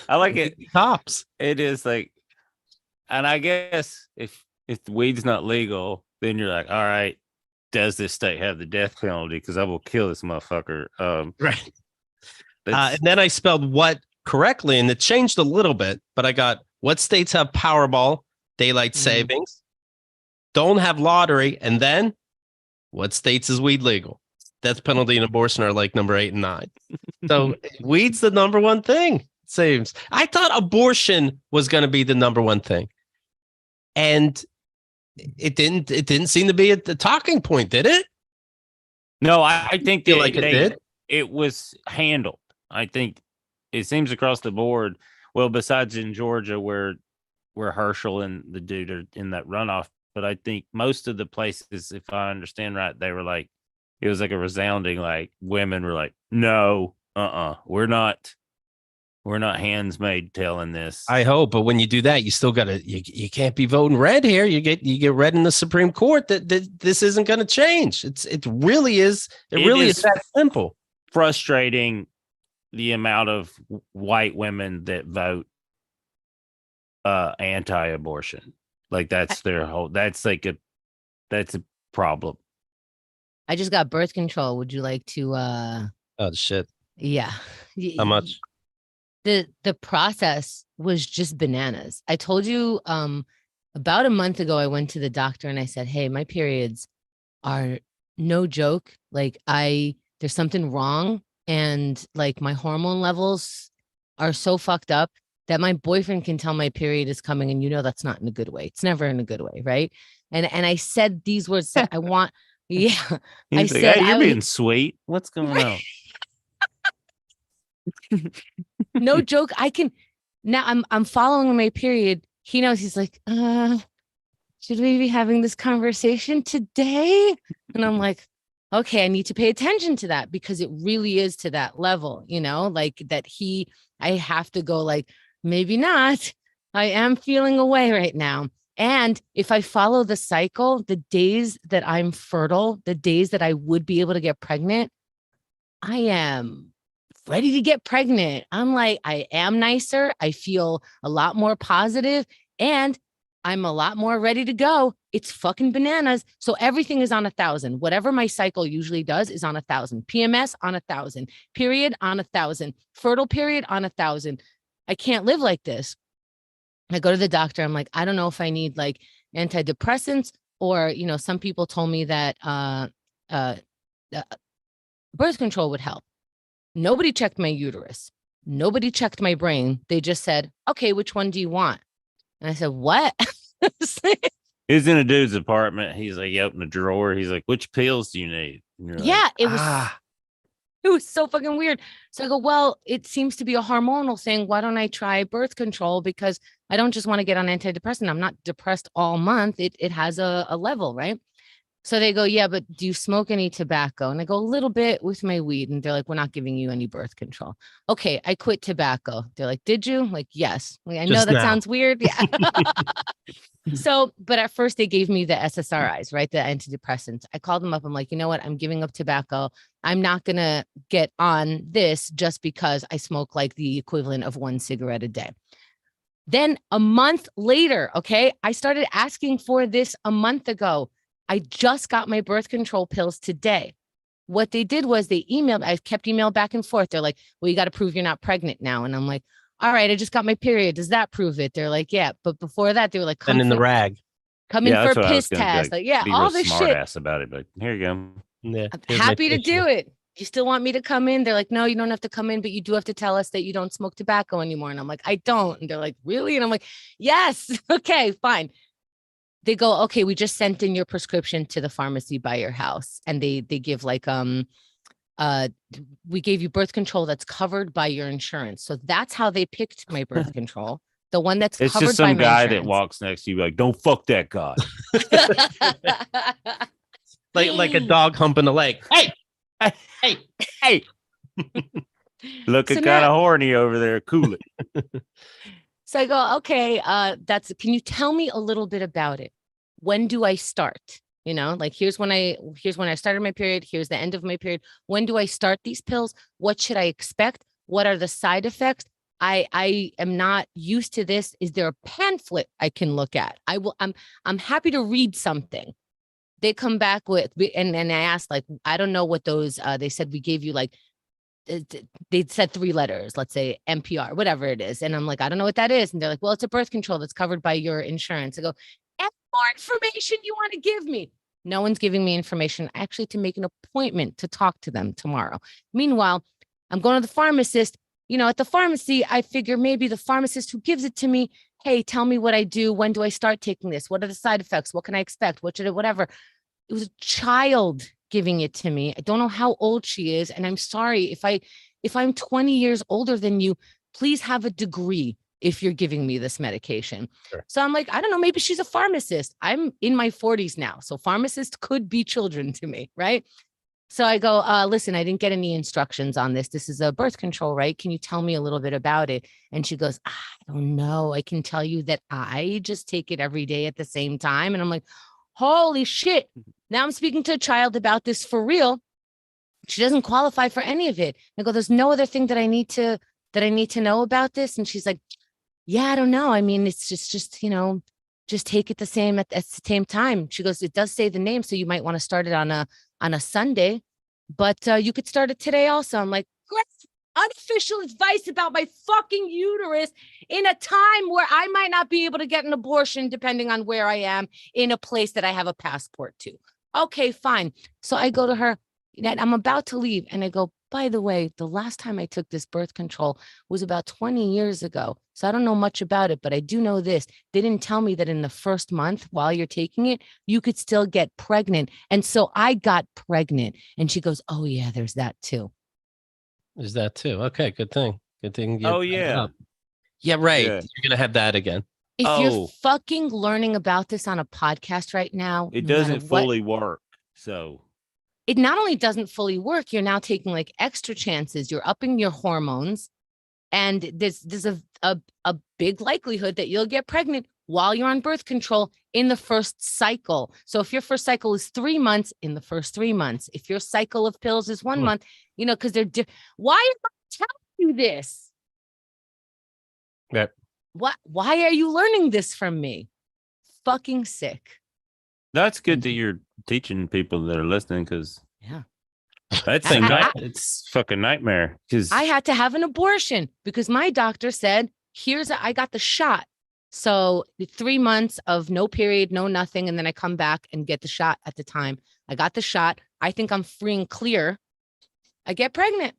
I like it. Tops. It is like, and I guess if the weed's not legal, then you're like, all right, does this state have the death penalty? Because I will kill this motherfucker. Right. And then I spelled what correctly, and it changed a little bit, but I got what states have Powerball, daylight savings, don't have lottery, and then what states is weed legal? Death penalty and abortion are like number 8 and 9. So weed's the number one thing, it seems. I thought abortion was going to be the number one thing. And it didn't seem to be at the talking point, did it? No, I think Feel like it did. It was handled. I think it seems across the board. Well, besides in Georgia where Herschel and the dude are in that runoff, but I think most of the places, if I understand right, they were like, it was like a resounding, like women were like, no, we're not handsmaid telling this. I hope, but when you do that, you still gotta you can't be voting red here. You get red in the Supreme Court that this isn't going to change. It really is that simple. Frustrating the amount of white women that vote anti-abortion. Like that's their whole. That's a problem. I just got birth control. Would you like to? Oh shit! Yeah. How much? The process was just bananas. I told you about a month ago, I went to the doctor and I said, hey, my periods are no joke. Like there's something wrong. And like my hormone levels are so fucked up that my boyfriend can tell my period is coming. And that's not in a good way. It's never in a good way. Right. And I said these words, I want, yeah. I said, hey, you're being sweet. What's going on? No joke. I can now I'm following my period. He knows. He's like, should we be having this conversation today? And I'm like, okay, I need to pay attention to that because it really is to that level, like that I have to go like, maybe not. I am feeling away right now. And if I follow the cycle, the days that I'm fertile, the days that I would be able to get pregnant, I am ready to get pregnant. I'm like, I am nicer. I feel a lot more positive and I'm a lot more ready to go. It's fucking bananas. So everything is on 1,000. Whatever my cycle usually does is on 1,000. PMS on 1,000. Period on 1,000. Fertile period on 1,000. I can't live like this. I go to the doctor. I'm like, I don't know if I need like antidepressants or, some people told me that birth control would help. Nobody checked my uterus. Nobody checked my brain. They just said, okay, which one do you want? And I said, what? He's in a dude's apartment. He's like, yep, in the drawer. He's like, which pills do you need? Yeah, like, it was so fucking weird. So I go, well, it seems to be a hormonal thing. Why don't I try birth control? Because I don't just want to get on antidepressant. I'm not depressed all month. It has a level, right? So they go, yeah, but do you smoke any tobacco? And I go, a little bit with my weed. And they're like, we're not giving you any birth control. Okay, I quit tobacco. They're like, did you? Like, yes. Like, I know that sounds weird. Yeah. So, but at first they gave me the SSRIs, right? The antidepressants. I called them up. I'm like, you know what? I'm giving up tobacco. I'm not going to get on this just because I smoke like the equivalent of 1 cigarette a day. Then a month later, okay, I started asking for this a month ago. I just got my birth control pills today. What they did was they emailed, I kept email back and forth. They're like, well, you got to prove you're not pregnant now. And I'm like, all right, I just got my period. Does that prove it? They're like, yeah. But before that, they were like, come in the rag. Come in for a piss test. Like, yeah, all this smart shit. Ass about it, but here you go. Yeah, I'm happy to do it. You still want me to come in? They're like, no, you don't have to come in, but you do have to tell us that you don't smoke tobacco anymore. And I'm like, I don't. And they're like, really? And I'm like, yes. Okay, fine. They go, okay, we just sent in your prescription to the pharmacy by your house. And they give like, we gave you birth control that's covered by your insurance. So that's how they picked my birth control. The one that's it's covered just some by guy that walks next to you like, don't fuck that guy. like a dog humping a leg. Hey. Looking kind of horny over there. Cool it. So I go, okay, can you tell me a little bit about it? When do I start? Like here's when I started my period. Here's the end of my period. When do I start these pills? What should I expect? What are the side effects? I am not used to this. Is there a pamphlet I can look at? I'm happy to read something. They come back with, and I asked, like, I don't know what those, they said we gave you like, they said 3 letters, let's say NPR, whatever it is. And I'm like, I don't know what that is. And they're like, well, it's a birth control that's covered by your insurance. I go, any more information you want to give me? No one's giving me information. Actually, to make an appointment to talk to them tomorrow. Meanwhile, I'm going to the pharmacist. At the pharmacy, I figure maybe the pharmacist who gives it to me, hey, tell me what I do. When do I start taking this? What are the side effects? What can I expect? Whatever. It was a child giving it to me. I don't know how old she is. And I'm sorry if I'm 20 years older than you, please have a degree if you're giving me this medication. Sure. So I'm like, I don't know, maybe she's a pharmacist. I'm in my 40s now. So pharmacists could be children to me, right? So I go, listen, I didn't get any instructions on this. This is a birth control, right? Can you tell me a little bit about it? And she goes, I don't know. I can tell you that I just take it every day at the same time. And I'm like, holy shit. Now I'm speaking to a child about this for real. She doesn't qualify for any of it. I go, there's no other thing that I need to know about this. And she's like, yeah, I don't know. I mean, it's just, just take it the same at the same time. She goes, it does say the name. So you might want to start it on a Sunday, but you could start it today also. I'm like, great, unofficial advice about my fucking uterus in a time where I might not be able to get an abortion, depending on where I am in a place that I have a passport to. Okay, fine. So I go to her, and I'm about to leave, and I go, by the way, the last time I took this birth control was about 20 years ago. So I don't know much about it, but I do know this. They didn't tell me that in the first month while you're taking it, you could still get pregnant. And so I got pregnant. And she goes, oh, yeah, there's that too. There's that too. Okay, good thing. Good thing. Oh, yeah. Yeah, right. Yeah. You're going to have that again. If you're fucking learning about this on a podcast right now, it doesn't fully work. So it not only doesn't fully work, you're now taking like extra chances. You're upping your hormones. And there's a big likelihood that you'll get pregnant while you're on birth control in the first cycle. So if your first cycle is 3 months, in the first 3 months, if your cycle of pills is 1 month, because they're why am I telling you this? Yeah. Why are you learning this from me? Fucking sick. That's good that you're teaching people that are listening, because that's it's fucking nightmare. Because I had to have an abortion because my doctor said, I got the shot. So 3 months of no period, no nothing. And then I come back and get the shot at the time. I got the shot. I think I'm free and clear. I get pregnant.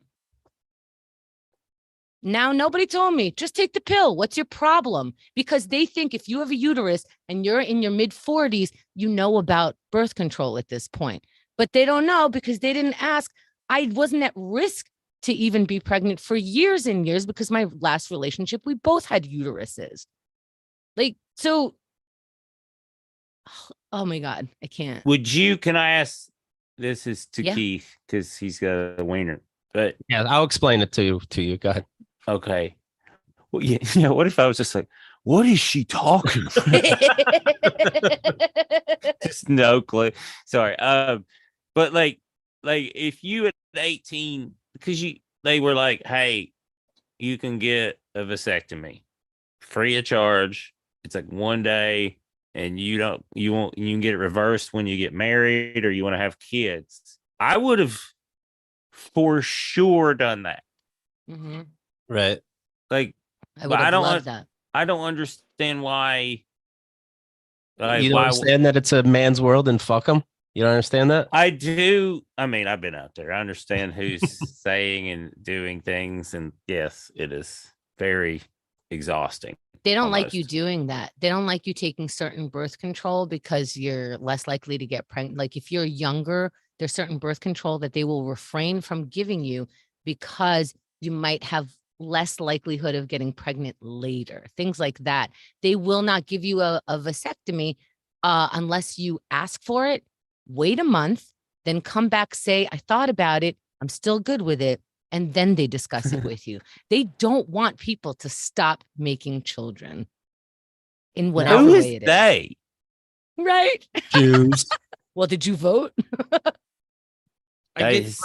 Now, nobody told me, just take the pill. What's your problem? Because they think if you have a uterus and you're in your mid 40s, you know about birth control at this point. But they don't know because they didn't ask. I wasn't at risk to even be pregnant for years and years because my last relationship, we both had uteruses. So, oh my God, I can't. Can I ask, this is to Keith because he's got a wiener, but yeah, I'll explain it to you. Go ahead. Okay. Well, yeah. What if I was just like, what is she talking about? Just no clue. Sorry. But like if you at 18, because they were like, hey, you can get a vasectomy free of charge. It's like 1 day, and you can get it reversed when you get married or you want to have kids. I would have for sure done that. Mm-hmm. Right. Like, I don't love that. I don't understand why. You don't understand that it's a man's world and fuck them? You don't understand that? I do. I mean, I've been out there. I understand who's saying and doing things. And yes, it is very exhausting. They don't like you doing that. They don't like you taking certain birth control because you're less likely to get pregnant. Like if you're younger, there's certain birth control that they will refrain from giving you because you might have less likelihood of getting pregnant later. Things like that. They will not give you a vasectomy unless you ask for it, wait a month, then come back, say, I thought about it, I'm still good with it. And then they discuss it with you. They don't want people to stop making children in whatever way it is. They? Right? Jews. Well, did you vote? That's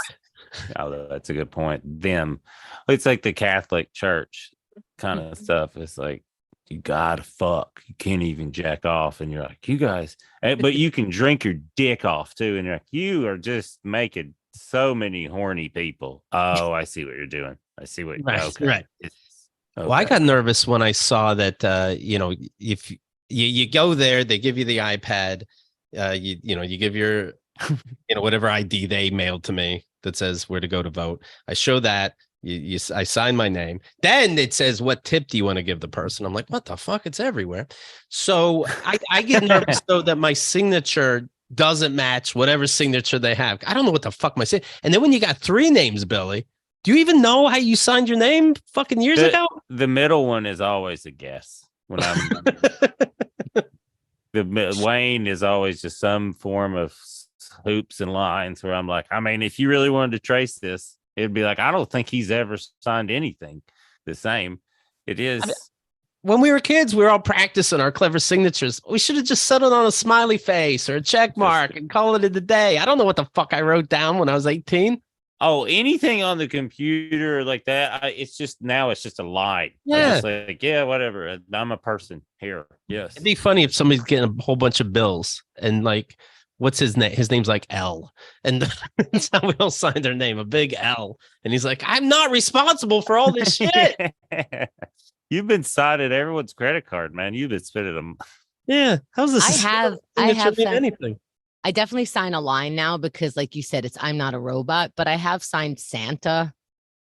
a good point. Them. It's like the Catholic Church kind of stuff. It's like, you gotta fuck. You can't even jack off. And you're like, you guys, but you can drink your dick off too. And you're like, you are just making so many horny people. Oh, I see what you're doing. I see what right. Okay. Right. Okay. Well, I got nervous when I saw that if you go there, they give you the iPad, you give your whatever ID they mailed to me that says where to go to vote. I show that. I sign my name. Then it says, what tip do you want to give the person? I'm like, what the fuck? It's everywhere. So I get nervous though that my signature doesn't match whatever signature they have. I don't know what the fuck my signature. And then when you got 3 names, Billy, do you even know how you signed your name fucking years ago? The middle one is always a guess. When I'm Wayne is always just some form of hoops and lines where I'm like, I mean, if you really wanted to trace this, it'd be like, I don't think he's ever signed anything the same. It is. When we were kids, we were all practicing our clever signatures. We should have just settled on a smiley face or a check mark and call it a day. I don't know what the fuck I wrote down when I was 18. Oh, anything on the computer like that, it's just a line. Yeah. Just like, yeah, whatever. I'm a person here. Yes. It'd be funny if somebody's getting a whole bunch of bills and like, what's his name? His name's like L. And that's how we all signed their name, a big L. And he's like, I'm not responsible for all this shit. You've been signing everyone's credit card, man. You've been spending them. Yeah. How's this? I have anything. I definitely sign a line now because like you said, I'm not a robot, but I have signed Santa.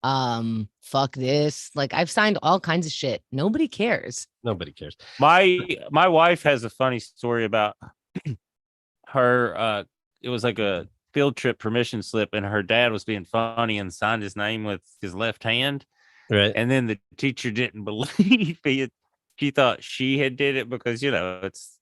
Fuck this. Like I've signed all kinds of shit. Nobody cares. Nobody cares. My wife has a funny story about her. It was like a field trip permission slip, and her dad was being funny and signed his name with his left hand. Right. And then the teacher didn't believe it. She thought she had did it because, it's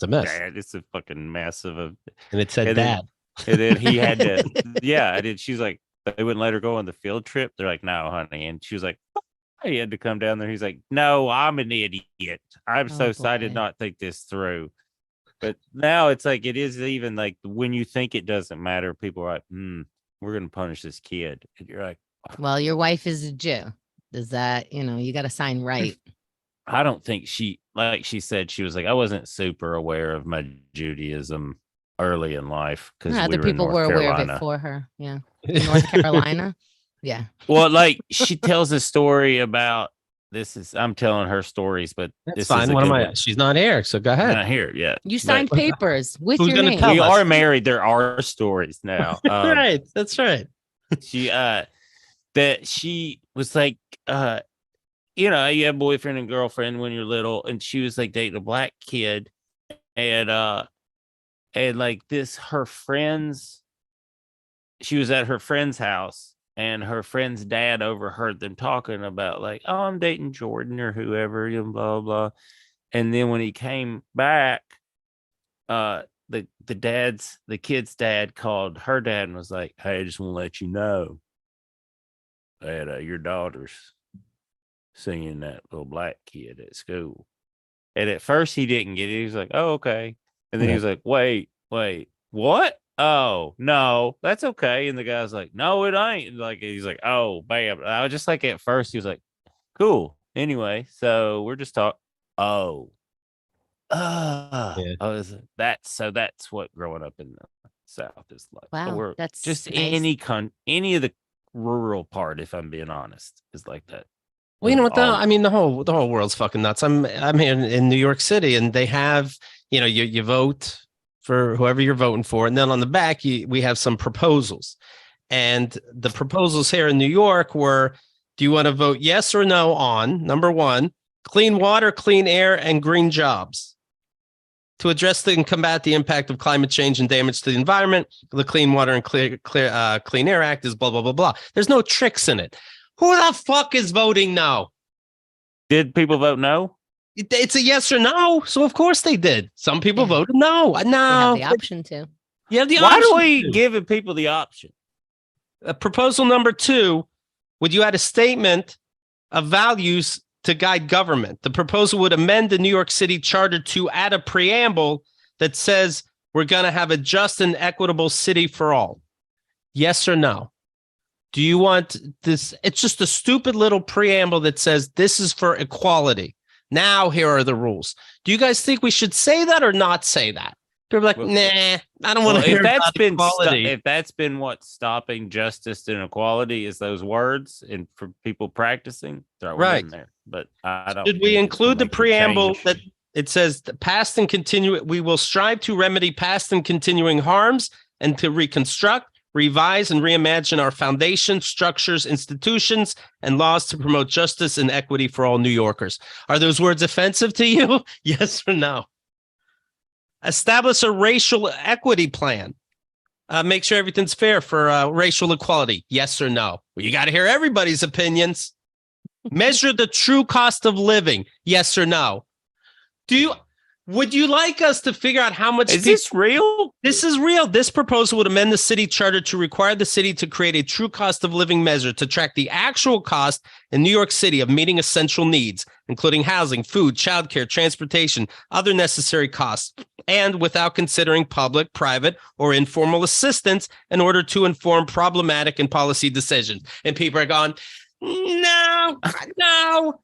a mess. Dad, it's a fucking mess of a. And it said dad. And then he had to, yeah. And then she's like, they wouldn't let her go on the field trip. They're like, no, honey. And she was like, he had to come down there. He's like, no, I'm an idiot. I'm so sorry I did not think this through. But now it's like, it is even like when you think it doesn't matter, people are like, we're going to punish this kid. And you're like, well, your wife is a Jew. Does that, you got to sign right. I don't think she said, she was like, I wasn't super aware of my Judaism early in life because other people were aware of it for her. Yeah. North Carolina. Yeah. Well, like she tells a story about I'm telling her stories, but that's this fine. is What am I? She's not here, so go ahead. Not here yet. You signed papers with your name. We are married. There are stories now. Right. That's right. She was like, you have boyfriend and girlfriend when you're little, and she was like dating a black kid, and like her friends, she was at her friend's house, and her friend's dad overheard them talking about like, oh, I'm dating Jordan or whoever, and blah blah. And then when he came back, the kid's dad called her dad and was like, hey, I just want to let you know that your daughter's singing that little black kid at school. And at first he didn't get it. He was like, oh, okay. And then he was like, wait, what? Oh, no, that's okay. And the guy's like, no, it ain't. Like, he's like, oh, bam. I was just like, at first he was like, cool. Anyway, so we're just talking. Oh, that's what growing up in the South is like. Wow, that's just nice. any of the rural part, if I'm being honest, is like that. Well, you know what though? I mean, the whole world's fucking nuts. I'm here in New York City, and they have, you vote for whoever you're voting for, and then on the back we have some proposals, and the proposals here in New York were: do you want to vote yes or no on number one, clean water, clean air, and green jobs? To address and combat the impact of climate change and damage to the environment, the Clean Water and Clean Air Act is blah, blah, blah, blah. There's no tricks in it. Who the fuck is voting no? Did people vote no? It's a yes or no. So of course they did. Some people voted no. No. They have the option to. Yeah, Why do we give people the option? Proposal number 2, would you add a statement of values to guide government? The proposal would amend the New York City Charter to add a preamble that says we're going to have a just and equitable city for all. Yes or no? Do you want this? It's just a stupid little preamble that says this is for equality. Now, here are the rules. Do you guys think we should say that or not say that? They're like, nah, I don't want to hear about equality. If that's been what's stopping justice and equality is those words, and for people practicing, throw it in there. But I don't. Should we include the preamble that it says past and continue? We will strive to remedy past and continuing harms and to reconstruct, revise, and reimagine our foundations, structures, institutions, and laws to promote justice and equity for all New Yorkers. Are those words offensive to you? Yes or no? Establish a racial equity plan. Make sure everything's fair for racial equality. Yes or no? Well, you got to hear everybody's opinions. Measure the true cost of living. Yes or no? Would you like us to figure out how much? Is this real? This is real. This proposal would amend the city charter to require the city to create a true cost of living measure to track the actual cost in New York City of meeting essential needs, including housing, food, childcare, transportation, other necessary costs, and without considering public, private, or informal assistance in order to inform problematic and policy decisions. And people are going, no, no.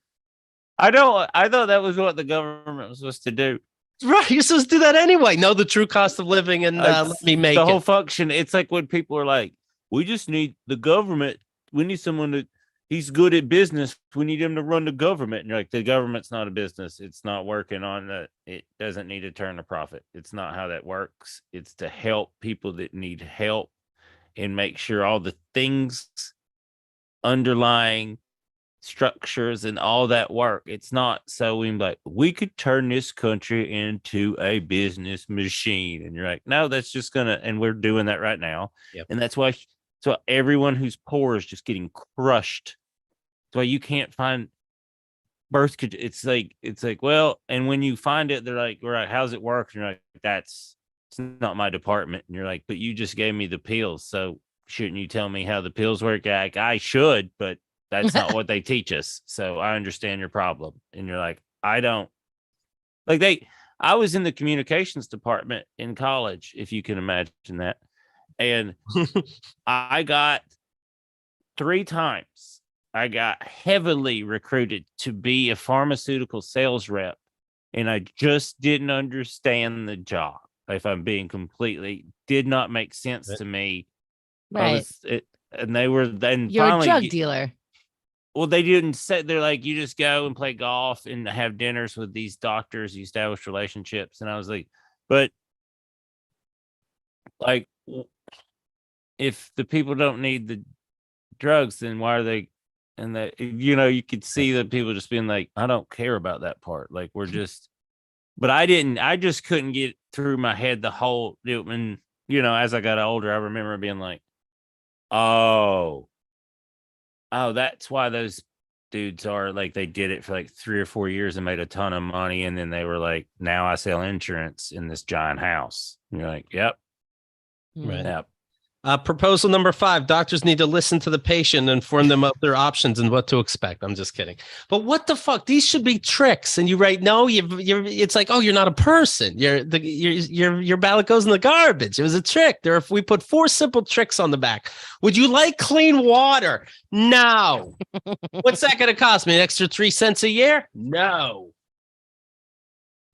I thought that was what the government was supposed to do. Right, you're supposed to do that anyway. Know the true cost of living and let me make the whole it. function. It's like when people are like, we just need the government. We need someone that he's good at business. We need him to run the government. And you're like, the government's not a business. It's not working on that. It doesn't need to turn a profit. It's not how that works. It's to help people that need help and make sure all the things underlying structures and all that work. It's not so we like we could turn this country into a business machine, and you're like, no, that's just gonna, and we're doing that right now. Yep. And that's why so everyone who's poor is just getting crushed. That's why you can't find birth control. It's like well, and when you find it, they're like, right, how's it work? And you're like, it's not my department. And you're like, but you just gave me the pills, so shouldn't you tell me how the pills work? Like, I should, but that's not what they teach us. So I understand your problem. And you're like, I don't like I was in the communications department in college, if you can imagine that. And I got 3 times, I got heavily recruited to be a pharmaceutical sales rep. And I just didn't understand the job. If I'm being completely, did not make sense to me. Right. And they were then You're finally a drug dealer. Well, they didn't say, they're like, you just go and play golf and have dinners with these doctors, you establish relationships. And I was like, but like, if the people don't need the drugs, then why are they? And that, you could see the people just being like, I don't care about that part. Like, we're just, but I just couldn't get through my head the whole, and, as I got older, I remember being like, oh, that's why those dudes are like, they did it for like 3 or 4 years and made a ton of money. And then they were like, now I sell insurance in this giant house. And you're like, yep. Right. Yep. Proposal number 5, doctors need to listen to the patient and inform them of their options and what to expect. I'm just kidding. But what the fuck? These should be tricks. And you write, no, it's like, oh, you're not a person. Your ballot goes in the garbage. It was a trick. If we put 4 simple tricks on the back. Would you like clean water? No. What's that going to cost me? An extra 3 cents a year? No.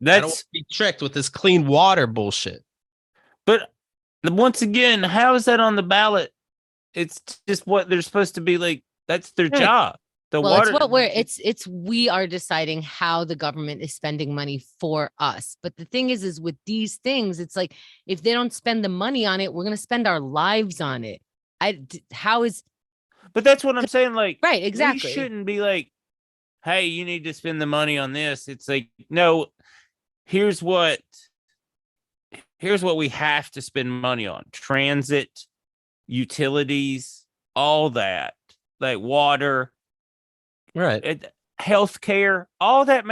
I don't want to be tricked with this clean water bullshit. But once again, how is that on the ballot? It's just what they're supposed to be like. That's their job. It's we are deciding how the government is spending money for us. But the thing is with these things, it's like, if they don't spend the money on it, we're going to spend our lives on it. But that's what I'm saying. Like, right, exactly. We shouldn't be like, hey, you need to spend the money on this. It's like, no, here's what we have to spend money on: transit, utilities, all that, like water, right? Healthcare, all that.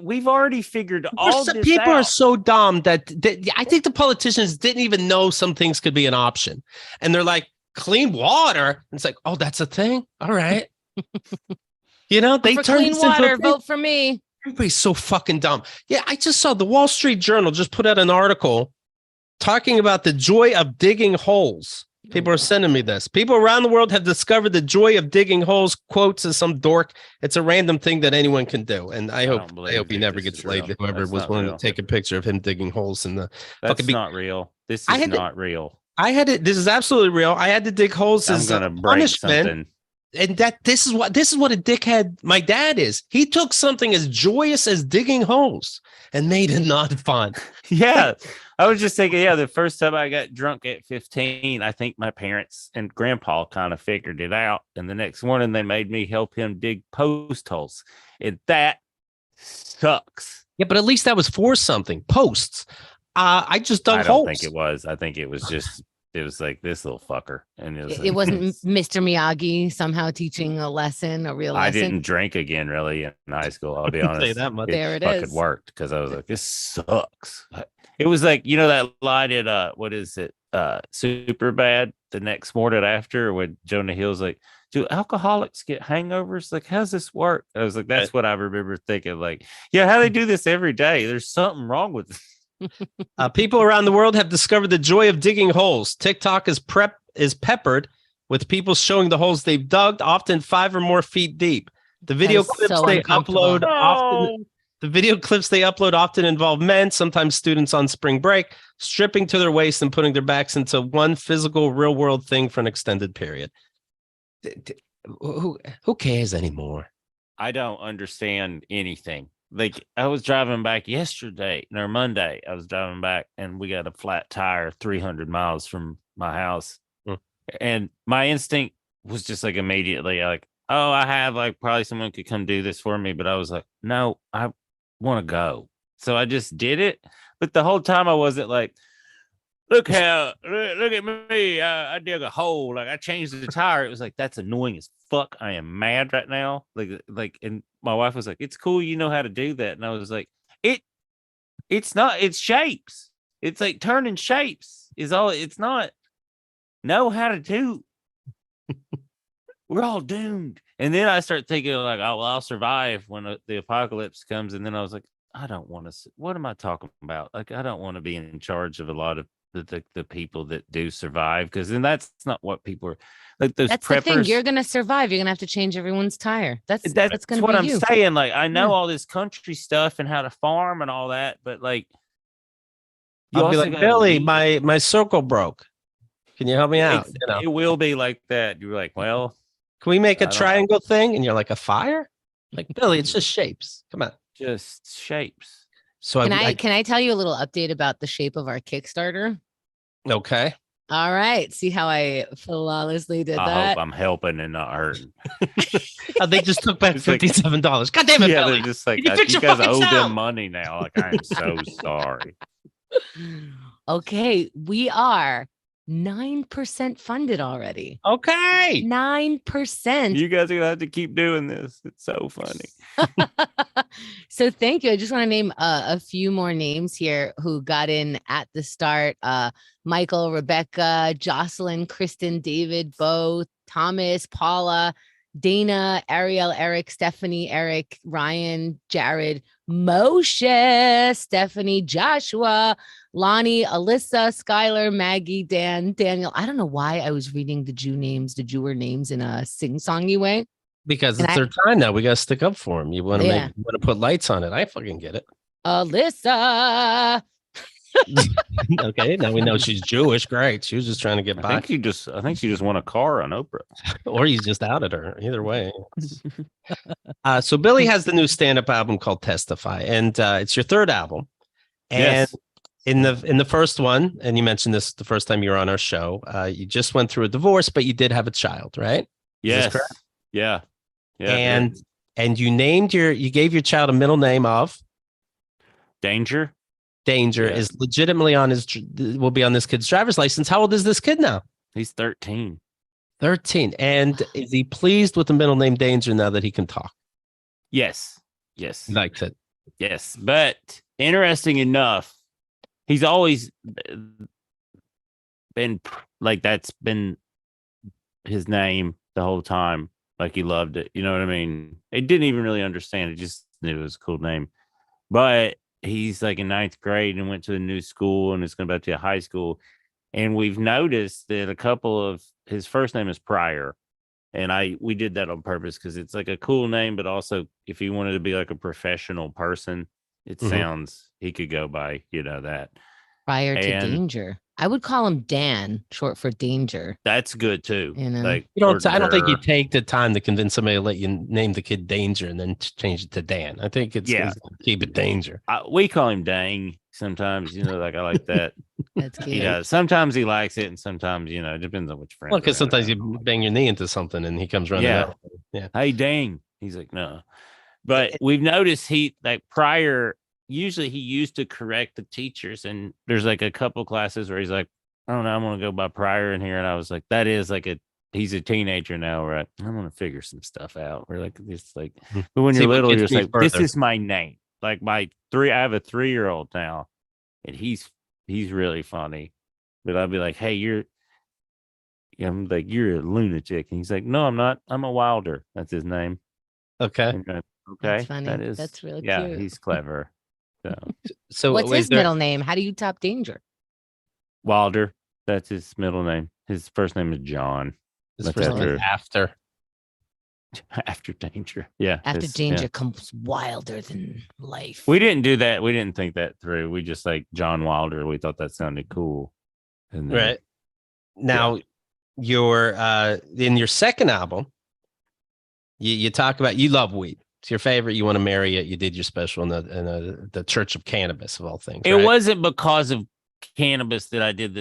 We've already figured all this people out. Are so dumb that I think the politicians didn't even know some things could be an option, and they're like, clean water. It's like, oh, that's a thing. All right, they turn clean water. Vote for me. Everybody's so fucking dumb. Yeah, I just saw the Wall Street Journal just put out an article talking about the joy of digging holes. People are sending me this. People around the world have discovered the joy of digging holes. Quotes as some dork. It's a random thing that anyone can do. And I hope he never gets laid. Whoever was willing to take a picture of him digging holes in the. That's not real. This is not real. This is absolutely real. I had to dig holes as a punishment. Something. And this is what a dickhead my dad is. He took something as joyous as digging holes and made it not fun. Yeah. I was just thinking, the first time I got drunk at 15, I think my parents and grandpa kind of figured it out. And the next morning they made me help him dig post holes. And that sucks. Yeah, but at least that was for something. Posts. I just dug holes. I don't think it was. I think it was just it was like this little fucker, and it was It like, wasn't Mr. Miyagi somehow teaching a lesson, a real I lesson. didn't drink again really in high school. I'll be I'll tell you honest. that much. There it fucking is. worked because I was like, this sucks. It was like, you know, that line in what is it? Super bad the next morning after when Jonah Hill's like, do alcoholics get hangovers? Like, how's this work? I was like, that's what I remember thinking. Like, yeah, how they do this every day. There's something wrong with this. People around the world have discovered the joy of digging holes. TikTok is peppered with people showing the holes they've dug, often 5 or more feet deep. The video is clips so they uncomfortable. upload often. The video clips they upload often involve men, sometimes students on spring break, stripping to their waist and putting their backs into one physical, real-world thing for an extended period. Who cares anymore? I don't understand anything. Like, I was driving back yesterday or Monday. I was driving back and we got a flat tire 300 miles from my house. And my instinct was just like immediately like, oh, I have like probably someone could come do this for me. But I was like, no, I want to go. So I just did it. But the whole time I wasn't like, look at me. I dug a hole. Like, I changed the tire. It was like, that's annoying as fuck. I am mad right now. And my wife was like, it's cool. You know how to do that. And I was like, it's not, it's shapes. It's like turning shapes is all. It's not know how to do. We're all doomed. And then I start thinking like, oh, well, I'll survive when the apocalypse comes. And then I was like, I don't want to. What am I talking about? Like, I don't want to be in charge of a lot of the people that do survive, because then that's not what people are like. Those That's preppers. the thing. You're gonna survive. You're gonna have to change everyone's tire. That's gonna what be I'm you. saying. Like, I know Yeah. all this country stuff and how to farm and all that, but like, you I'll be also like, gotta Billy, leave. my circle broke. Can you help me out? It will be like that. You're like, well, Can we make a I don't- triangle thing? And you're like, a fire? Like, Billy, it's just shapes. Come on. just shapes. So Can I tell you a little update about the shape of our Kickstarter? okay. All right. See how I flawlessly did I that? hope I'm helping and not hurting. They just took back It's like- $57. God damn it, Yeah, Billy. they're just like, Can you fix you your guys fucking owe them sound? money now. Like, I'm so sorry. Okay. We are 9% funded already. Okay. 9%. You guys are gonna have to keep doing this. It's so funny. So thank you. I just want to name a few more names here who got in at the start. Michael, Rebecca, Jocelyn, Kristen, David, Bo, Thomas, Paula, Dana, Ariel, Eric, Stephanie, Eric, Ryan, Jared, Moshe, Stephanie, Joshua, Lonnie, Alyssa, Skylar, Maggie, Dan, Daniel. I don't know why I was reading the Jewer names in a sing-songy way. Because And it's their time now. We got to stick up for them. You want to Yeah. put lights on it. I fucking get it. Alyssa. Okay. Now we know she's Jewish. Great. She was just trying to get I by. think she just won a car on Oprah. Or you just outed her. Either way. So Billy has the new stand-up album called Testify. And it's your third album. And Yes. in the first one, and you mentioned this the first time you were on our show, you just went through a divorce, but you did have a child, right? Is this Yes. correct? Yeah. Yeah. And you gave your child a middle name of Danger. Danger Yeah. is legitimately will be on this kid's driver's license. How old is this kid now? He's 13. 13. And is he pleased with the middle name Danger now that he can talk? Yes. Yes. He likes it. Yes. But interesting enough, he's always been like, that's been his name the whole time. Like, he loved it. You know what I mean? He didn't even really understand. He just knew it was a cool name. But he's like in 9th grade and went to a new school and is going back to a high school. And we've noticed that a couple of his first name is Pryor. And we did that on purpose because it's like a cool name, but also if he wanted to be like a professional person, it sounds he could go by, that. Prior to Danger. I would call him Dan, short for Danger. That's good too. You know? Like, I don't think you take the time to convince somebody to let you name the kid Danger and then change it to Dan. I think it's keep it Danger. We call him Dang sometimes, like I like that. That's cute. He does. Sometimes he likes it, and sometimes, it depends on which friend. Well, because sometimes you bang your knee into something and he comes running out. Yeah. Hey, Dang. He's like, no. But we've noticed he, like, Prior, usually he used to correct the teachers, and there's like a couple classes where he's like, I don't know. I'm gonna go by Pryor in here, and I was like, that is like he's a teenager now, right? I'm gonna figure some stuff out. We're like, it's like, but when See you're what little, you're gets just me like, this further. is my name. Like I have a 3-year-old now, and he's really funny. But I'll be like, hey, I'm like, you're a lunatic, and he's like, no, I'm not. I'm a Wilder. That's his name. Okay. And That's okay, funny. that is, That's really yeah, cute. he's clever. So What's So is his there middle name? How do you top Danger? Wilder, that's his middle name. His first name is John. his That's first name after after? after Danger. Yeah. After his- Danger yeah. comes Wilder than life. We didn't do that. We didn't think that through. We just like John Wilder. We thought that sounded cool. And then, Right. Now your in your second album, you talk about you love weed. It's your favorite. You want to marry it. You did your special in the Church of Cannabis of all things. it right? wasn't because of cannabis that I did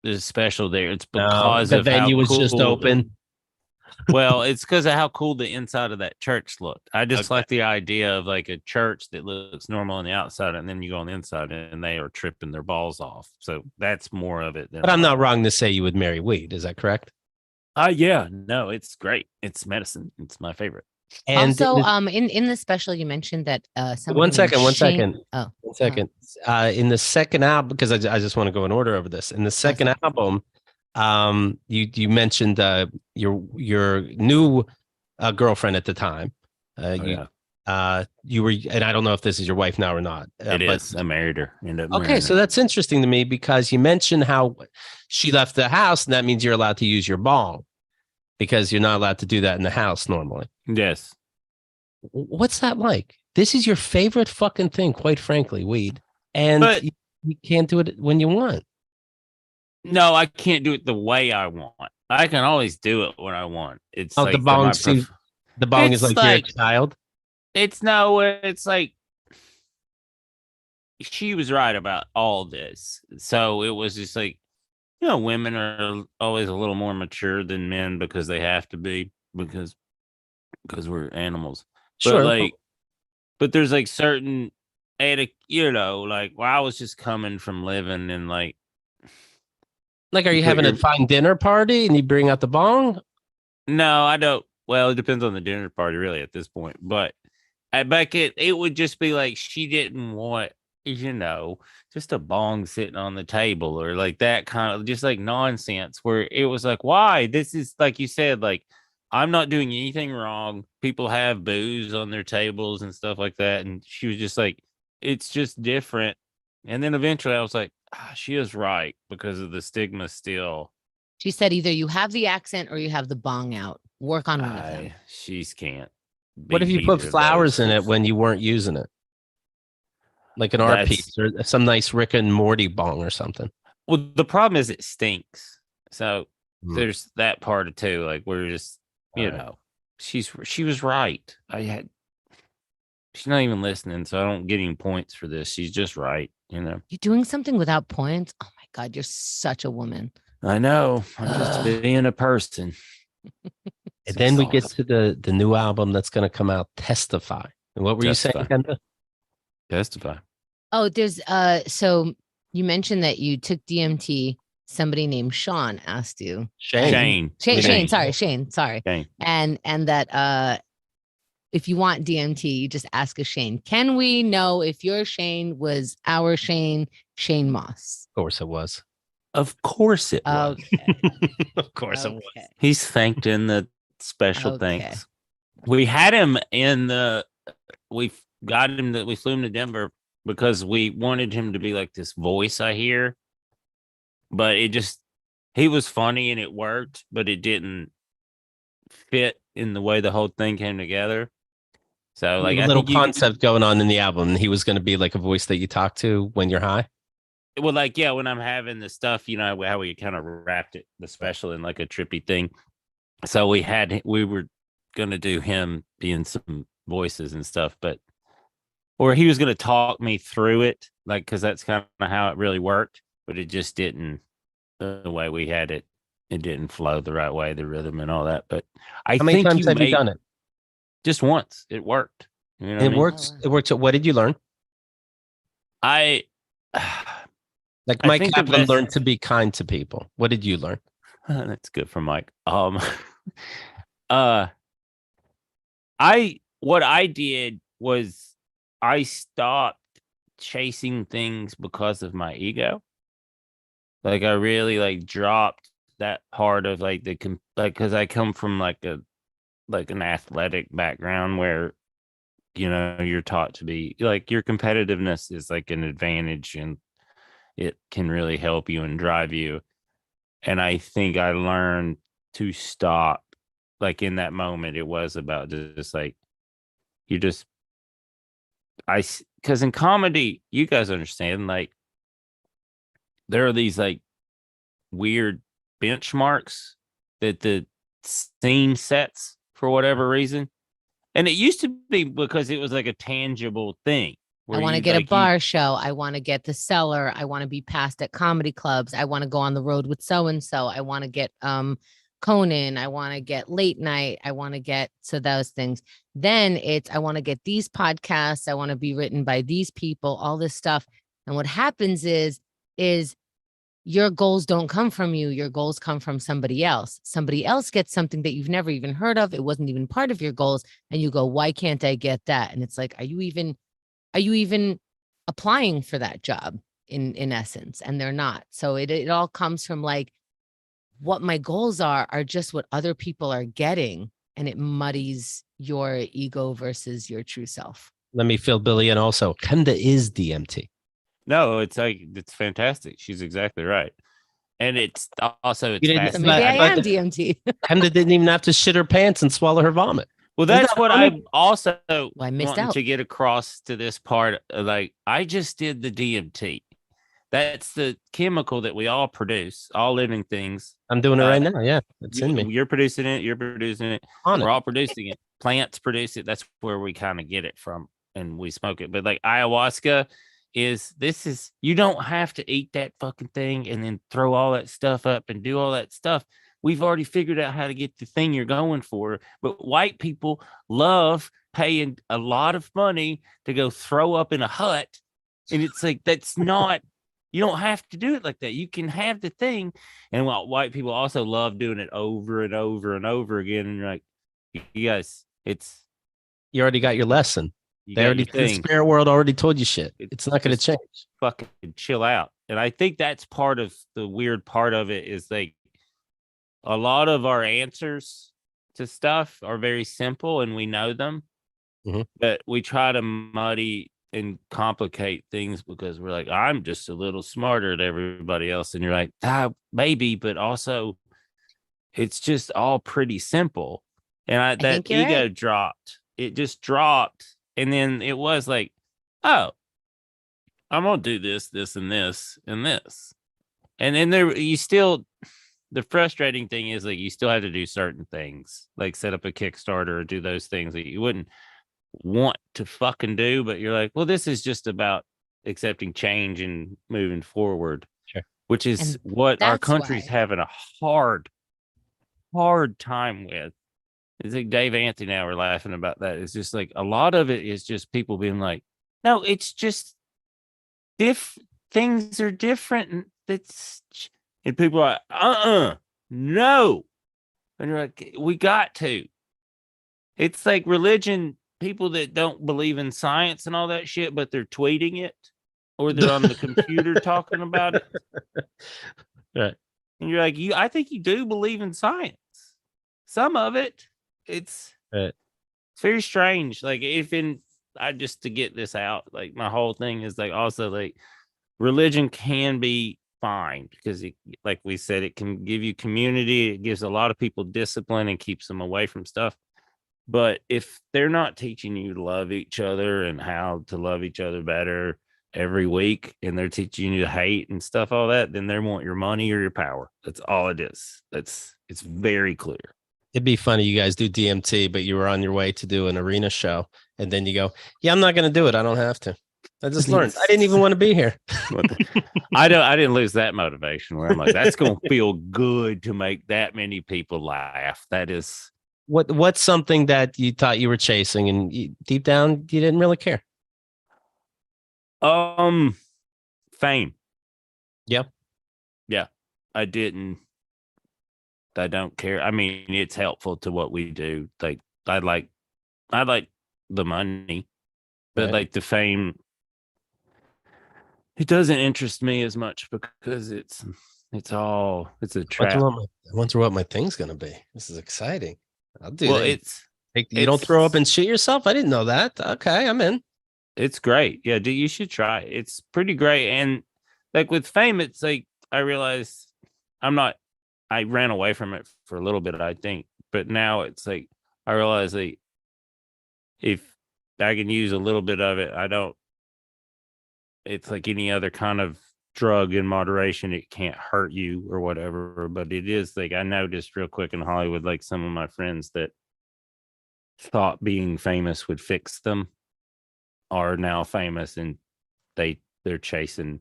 the special there. It's because The of how venue was cool, just open. Well, it's because of how cool the inside of that church looked. I just Okay. like the idea of like a church that looks normal on the outside, and then you go on the inside and they are tripping their balls off. So that's more of it. Than But I'm not wrong to say you would marry weed. Is that correct? Yeah, no, it's great. It's medicine. It's my favorite. And Also, in the special, you mentioned that somebody one named second, Shane- Oh, one second. In the second album, because I just want to go in order over this. In the second sorry. album, you mentioned your new girlfriend at the time. You were, and I don't know if this is your wife now or not. It is. I married her. Okay, so that's interesting to me because you mentioned how she left the house, and that means you're allowed to use your bong because you're not allowed to do that in the house normally. Yes. What's that like? This is your favorite fucking thing, quite frankly, weed, and But- you can't do it when you want. No, I can't do it the way I want. I can always do it when I want. It's Oh, like the bong. The bong is It's like you're a like- child. it's like she was right about all this. So it was just like, women are always a little more mature than men because they have to be because we're animals. Sure. But there's like certain like I was just coming from living in like Like, are you put having a your- fine dinner party and you bring out the bong? No, I don't. Well, it depends on the dinner party, really, at this point. But back it would just be like she didn't want, just a bong sitting on the table or like that kind of just like nonsense. Where it was like, why? This is like you said, like I'm not doing anything wrong. People have booze on their tables and stuff like that, and she was just like, it's just different. And then eventually, I was like, she is right because of the stigma still. She said either you have the accent or you have the bong out. Work on one of them. She can't. What if you put flowers in it when you weren't using it? Like an art That's- piece or some nice Rick and Morty bong or something. Well, the problem is it stinks. So Hmm. there's that part of too. Like we're just, Right. she was right. She's not even listening, so I don't get any points for this. She's just right. You're doing something without points. Oh my God, you're such a woman. I know. I'm just being a person. And then we get to the new album that's going to come out, Testify. And what were you saying, Testify. Kenda? Testify. Oh, there's so you mentioned that you took DMT. Somebody named Sean asked you. Shane. Shane, sorry. Shane. And that if you want DMT, you just ask a Shane. Can we know if your Shane was our Shane Moss? Of course it was. Of course it was. Okay. Of course it was. Okay. He's thanked in the special Okay. thanks. We had him we flew him to Denver because we wanted him to be like this voice I hear. But he was funny and it worked, but it didn't fit in the way the whole thing came together. So like a little concept going on in the album. He was going to be like a voice that you talk to when you're high. Well, like, yeah, when I'm having the stuff, how we kind of wrapped it, the special in like a trippy thing. So we were going to do him being some voices and stuff, or he was going to talk me through it, like, cause that's kind of how it really worked, but it just didn't, the way we had it. It didn't flow the right way, the rhythm and all that. But How many times have you done it? Just once. It worked. It works. It works. So what did you learn? Like Like I Mike think the Kaplan best- learned to be kind to people. What did you learn? That's good for Mike. Uh, what I did was I stopped chasing things because of my ego. Like I really like dropped that part of like because I come from like an athletic background where you're taught to be like your competitiveness is like an advantage and it can really help you and drive you. And I think I learned to stop. Like in that moment, it was about just like you just because in comedy, you guys understand, like there are these like weird benchmarks that the scene sets for whatever reason. And it used to be because it was like a tangible thing. I want to get a bar show. I want to get the Cellar. I want to be passed at comedy clubs. I want to go on the road with so and so. I want to get Conan. I want to get Late Night. I want to get those things. Then I want to get these podcasts. I want to be written by these people, all this stuff. And what happens is your goals don't come from you. Your goals come from somebody else. Somebody else gets something that you've never even heard of. It wasn't even part of your goals. And you go, why can't I get that? And it's like, are you even applying for that job in essence? And they're not. So it all comes from like what my goals are just what other people are getting. And it muddies your ego versus your true self. Let me fill Billy in also. Kenda is DMT. No, it's fantastic. She's exactly right. And it's also, it's So fascinating. maybe I am DMT. Kenda didn't even have to shit her pants and swallow her vomit. Well, that's what I also I missed wanted out to get across to this part. Like, I just did the DMT. That's the chemical that we all produce, all living things. I'm doing it right now. Yeah, it's in me. You're producing it. You're producing it. We're all producing it. Plants produce it. That's where we kind of get it from, and we smoke it. But like ayahuasca you don't have to eat that fucking thing and then throw all that stuff up and do all that stuff. We've already figured out how to get the thing you're going for. But white people love paying a lot of money to go throw up in a hut. And it's like, that's not, you don't have to do it like that. You can have the thing. And white people also love doing it over and over and over again. And you're like, you guys, you already got your lesson. The spirit world already told you shit. It's not going to change. Fucking chill out. And I think that's part of the weird part of it is like a lot of our answers to stuff are very simple and we know them, but we try to muddy and complicate things because we're like, I'm just a little smarter than everybody else. And you're like, maybe, but also it's just all pretty simple. And that ego dropped. It just dropped. And then it was like, oh, I'm going to do this, this, and this, and this. And then the frustrating thing is like, you still have to do certain things, like set up a Kickstarter or do those things that you wouldn't want to fucking do. But you're like, well, this is just about accepting change and moving forward, which is what our country's having a hard time with. It's like Dave Anthony and I were laughing about that. It's just like a lot of it is just people being like, no, it's just things are different. And people are like, no. And you're like, we got to. It's like religion, people that don't believe in science and all that shit, but they're tweeting it or they're on the computer talking about it. Right. And you're like, I think you do believe in science. Some of it. It's very strange. Like just to get this out, like my whole thing is like also like religion can be fine because like we said, it can give you community. It gives a lot of people discipline and keeps them away from stuff. But if they're not teaching you to love each other and how to love each other better every week, and they're teaching you to hate and stuff, all that, then they want your money or your power. That's all it is. It's very clear. It'd be funny. You guys do DMT, but you were on your way to do an arena show. And then you go, yeah, I'm not going to do it. I don't have to. I just learned. I didn't even want to be here. I didn't lose that motivation where I'm like, that's going to feel good to make that many people laugh. That is what's something that you thought you were chasing and deep down, you didn't really care. Fame. Yep. Yeah, I didn't. I don't care. I mean, it's helpful to what we do. Like, I like the money, but Right. like the fame, it doesn't interest me as much because it's a trap. I wonder what my thing's gonna be. This is exciting. I'll do Well, that. You don't throw up and shit yourself? I didn't know that. Okay, I'm in. it's great. Yeah, you should try it. It's pretty great. And like with fame, it's like I realized I ran away from it for a little bit, I think. But now it's like I realize like if I can use a little bit of it, it's like any other kind of drug in moderation. It can't hurt you or whatever. But it is like I noticed real quick in Hollywood, like some of my friends that thought being famous would fix them are now famous and they're chasing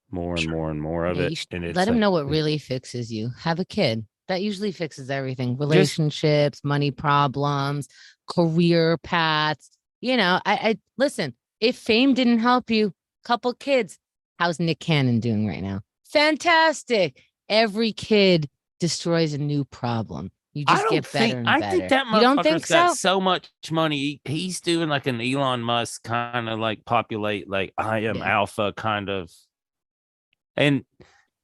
more and more and more of Yeah, it. And it's let him like, know what really fixes you. Have a kid. That usually fixes everything. Relationships, money problems, career paths. I listen, if fame didn't help you, couple kids. How's Nick Cannon doing right now? Fantastic. Every kid destroys a new problem. You just get better and better. I think that You don't think motherfucker's got so? so much money. He's doing like an Elon Musk kind of like populate, like I am Yeah. alpha kind of. And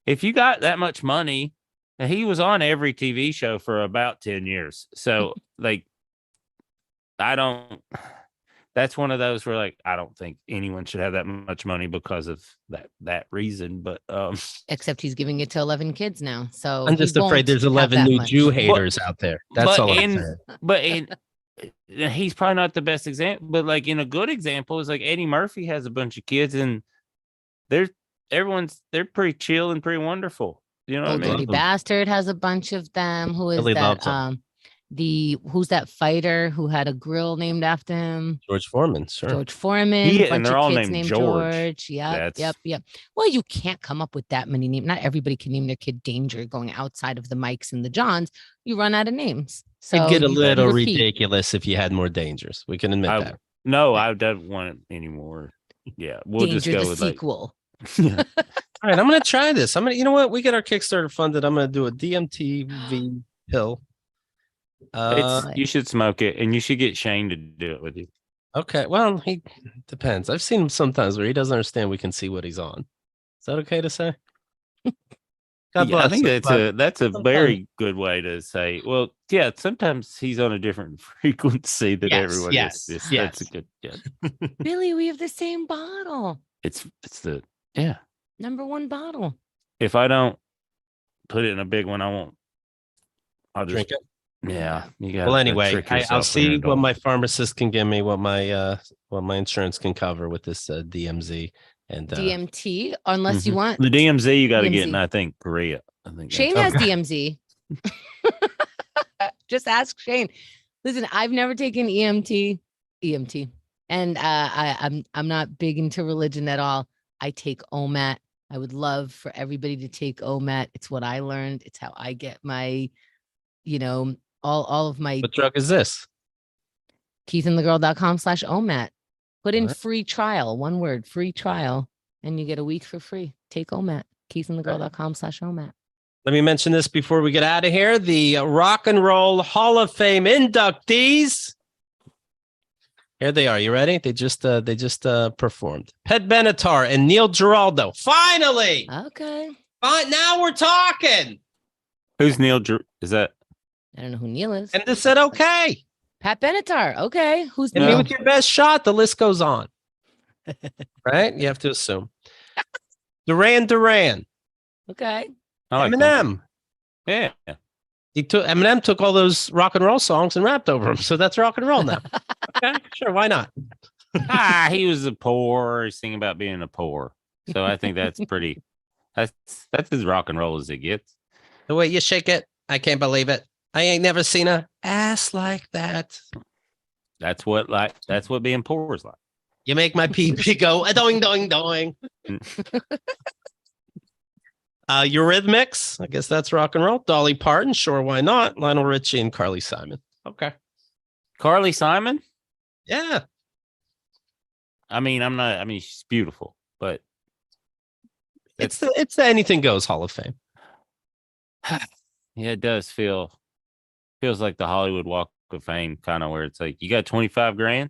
if you got that much money, and he was on every TV show for about 10 years. So like, I don't, that's one of those where like, I don't think anyone should have that much money because of that reason. But, Except he's giving it to 11 kids now. So I'm he just afraid won't there's have 11 that new much. Jew haters out there. That's all I'm saying. But he's probably not the best example, but like in a good example is like Eddie Murphy has a bunch of kids and they're pretty chill and pretty wonderful. You know what I Old mean? Dirty Bastard has a bunch of them. Who is Billy that? loves them. Who's that fighter who had a grill named after him? George Foreman, sure. George Foreman. Yeah, and Bunch they're of all kids named named George. George. Yep. Well, you can't come up with that many names. Not everybody can name their kid Danger going outside of the Mikes and the Johns. You run out of names. So It'd get a you little repeat. ridiculous if you had more dangers. We can admit that. No, I don't want it anymore. Yeah, we'll Danger, just go the with sequel. like. All right, I'm gonna try this. You know what? We get our Kickstarter funded. I'm gonna do a DMTV pill. You should smoke it, and you should get Shane to do it with you. Okay. Well, he depends. I've seen him sometimes where he doesn't understand we can see what he's on. Is that okay to say? God bless. I think that's a sometimes- very good way to say. Well, yeah, sometimes he's on a different frequency than everyone yes, is. yes. That's a good. Yeah. Really, we have the same bottle. It's the Number one bottle. If I don't put it in a big one, I won't. I'll just Drink it. Yeah, you got. Well, anyway, I'll see what my pharmacist can give me, what my insurance can cover with this DMZ and DMT, unless you want the DMZ. You got to get DMZ. in, I think, Korea. I think Shane has DMZ. Just ask Shane. Listen, I've never taken EMT, and I'm not big into religion at all. I take OMAT. I would love for everybody to take OMAT. It's what I learned. It's how I get my, all of my. What drug is this? KeithandTheGirl.com/OMAT. Put in All right. free trial, one word, free trial, and you get a week for free. Take OMAT. KeithandTheGirl.com/OMAT. Let me mention this before we get out of here. The Rock and Roll Hall of Fame inductees. Here they are. You ready? They just performed. Pet Benatar and Neil Giraldo. Finally. Okay. Now we're talking. Who's Neil? Is that? I don't know who Neil is. And they said, okay. Pat Benatar. Okay. Who's I mean, Neil? with your best shot, the list goes on. Right? You have to assume. Duran. Okay. I like Eminem. Yeah. Eminem took all those rock and roll songs and rapped over them. So that's rock and roll now. Okay, sure. Why not? He was a poor. He's singing about being a poor. So I think that's pretty. That's as rock and roll as it gets. The way you shake it, I can't believe it. I ain't never seen a ass like that. That's what being poor is like. You make my pee go doing, doing, doing. Eurythmics, I guess that's rock and roll. Dolly Parton, sure, why not? Lionel Richie and Carly Simon. Okay. Carly Simon? Yeah. I mean, she's beautiful, but It's the Anything Goes Hall of Fame. Yeah, it does feels like the Hollywood Walk of Fame, kind of where it's like, you got 25 grand.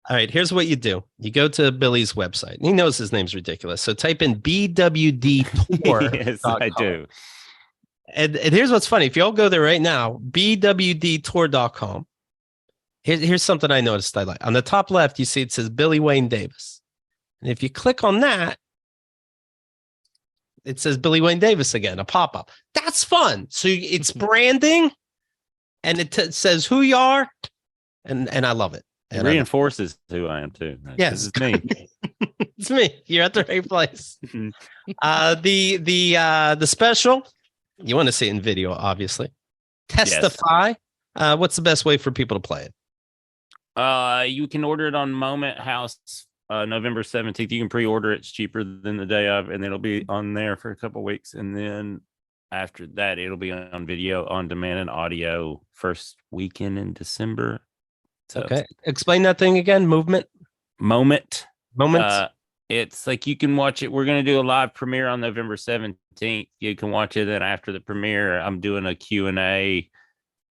All right, here's what you do. You go to Billy's website. He knows his name's ridiculous. So type in BWD Tour. Yes, I do. And here's what's funny. If you all go there right now, BWDtour.com. Here's something I noticed I like. On the top left, you see it says Billy Wayne Davis. And if you click on that, it says Billy Wayne Davis again, a pop-up. That's fun. So it's branding, and it says who you are, and I love it. It reinforces who I am too. Yes, it's me. It's me. You're at the right place. The special, you want to see it in video, obviously. Testify. Yes. What's the best way for people to play it? You can order it on Moment House, November 17th. You can pre-order it. It's cheaper than the day of, and it'll be on there for a couple of weeks. And then after that, it'll be on video, on demand, and audio first weekend in December. So okay. Explain that thing again. Moment. It's like you can watch it. We're going to do a live premiere on November 17th. You can watch it. And after the premiere, I'm doing a Q&A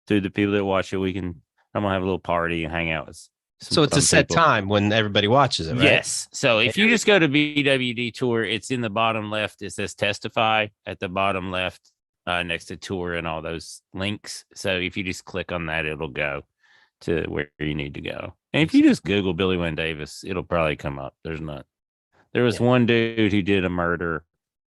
through the people that watch it. I'm going to have a little party and hang out with so it's a set time when everybody watches it, right? Yes. So if you just go to BWD Tour, it's in the bottom left. It says Testify at the bottom left, next to Tour and all those links. So if you just click on that, it'll go to where you need to go. And if you just Google Billy Wayne Davis, it'll probably come up. There was one dude who did a murder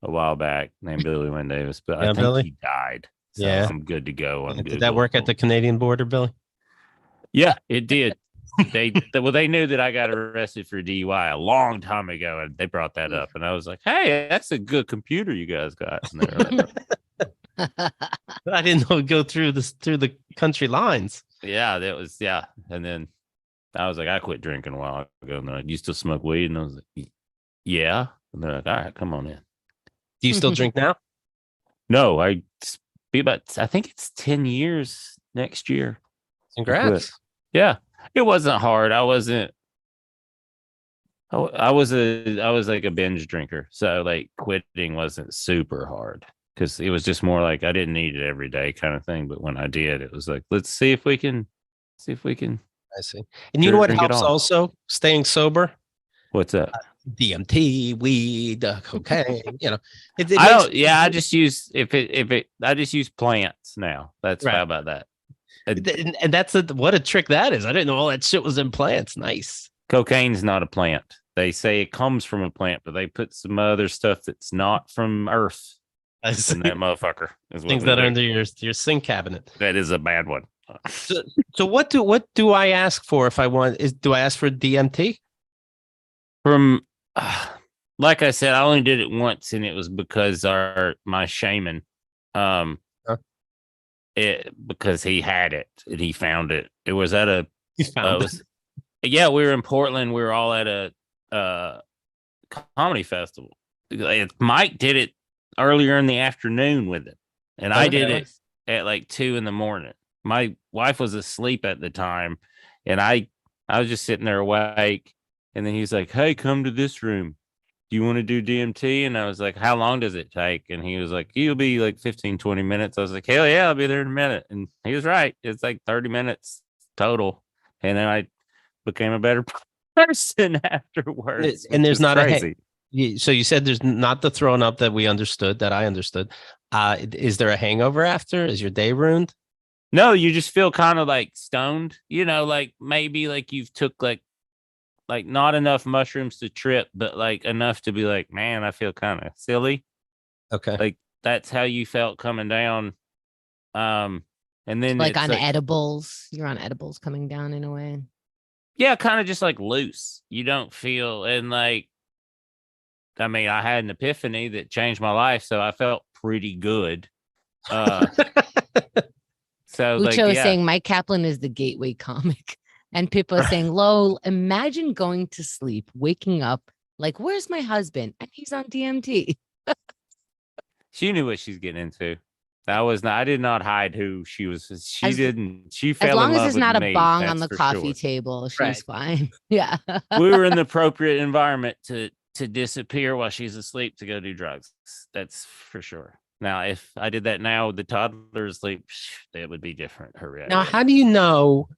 a while back named Billy Wayne Davis, but I think he died. So I'm good to go. Did that work at the Canadian border, Billy? Yeah, it did. They knew that I got arrested for DUI a long time ago, and they brought that up, and I was like, "Hey, that's a good computer you guys got." And they were like, I didn't know it'd go through the country lines. Yeah, and then I was like, I quit drinking a while ago, and they're like, "You still smoke weed?" And I was like, "Yeah." And they're like, "All right, come on in." Do you still drink now? No, I think it's 10 years next year. Congrats. Yeah. It wasn't hard. I was like a binge drinker. So like quitting wasn't super hard because it was just more like I didn't need it every day kind of thing. But when I did, it was like, let's see if we can. I see. And you know what helps also staying sober? What's that? DMT, weed, cocaine, I just use I just use plants now. That's right. How about that? And that's what a trick that is. I didn't know all that shit was in plants. Nice. Cocaine's not a plant. They say it comes from a plant, but they put some other stuff that's not from Earth in that motherfucker. Things that are under your sink cabinet. That is a bad one. So what do I ask for if I want? Do I ask for DMT? From like I said, I only did it once, and it was because my shaman, because he had it and he found it. It was at a. Yeah, we were in Portland. We were all at a comedy festival. Mike did it earlier in the afternoon with it, and I did it at like 2 a.m. My wife was asleep at the time, and I was just sitting there awake. And then he's like, "Hey, come to this room. Do you want to do DMT?" And I was like, "How long does it take?" And he was like, "You'll be like 15, 20 minutes. I was like, "Hell yeah, I'll be there in a minute." And he was right. It's like 30 minutes total. And then I became a better person afterwards. And there's not crazy. So you said there's not the throwing up that I understood. Is there a hangover after? Is your day ruined? No, you just feel kind of like stoned, like maybe like you've took like not enough mushrooms to trip, but like enough to be like, man, I feel kind of silly. Okay. Like that's how you felt coming down. And then like on edibles, you're on edibles coming down in a way. Yeah. Kind of just like loose. You don't feel, and like, I mean, I had an epiphany that changed my life. So I felt pretty good. So Ucho is saying Mike Kaplan is the gateway comic. And Pippa is saying, "Lol, imagine going to sleep, waking up, like, where's my husband? And he's on DMT." She knew what she's getting into. That was not. I did not hide who she was. She As- didn't. She As fell long in as love there's with not a me. bong on That's the for coffee sure. table, she's Right. fine. Yeah. We were in the appropriate environment to disappear while she's asleep to go do drugs. That's for sure. Now, if I did that now with the toddler asleep, that would be different. Her reaction. Now, how do you know?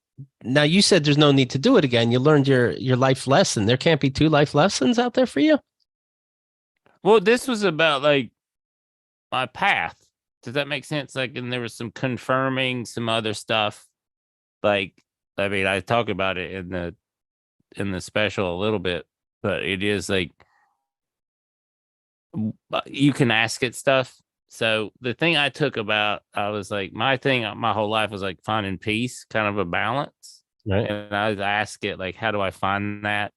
Now, you said there's no need to do it again. You learned your life lesson. There can't be 2 life lessons out there for you. Well, this was about like my path. Does that make sense? Like, and there was some confirming some other stuff. Like, I mean, I talk about it in the special a little bit, but it is like you can ask it stuff. So the thing I took about, I was like, my thing, my whole life was like finding peace, kind of a balance. Right. And I would ask it like, how do I find that?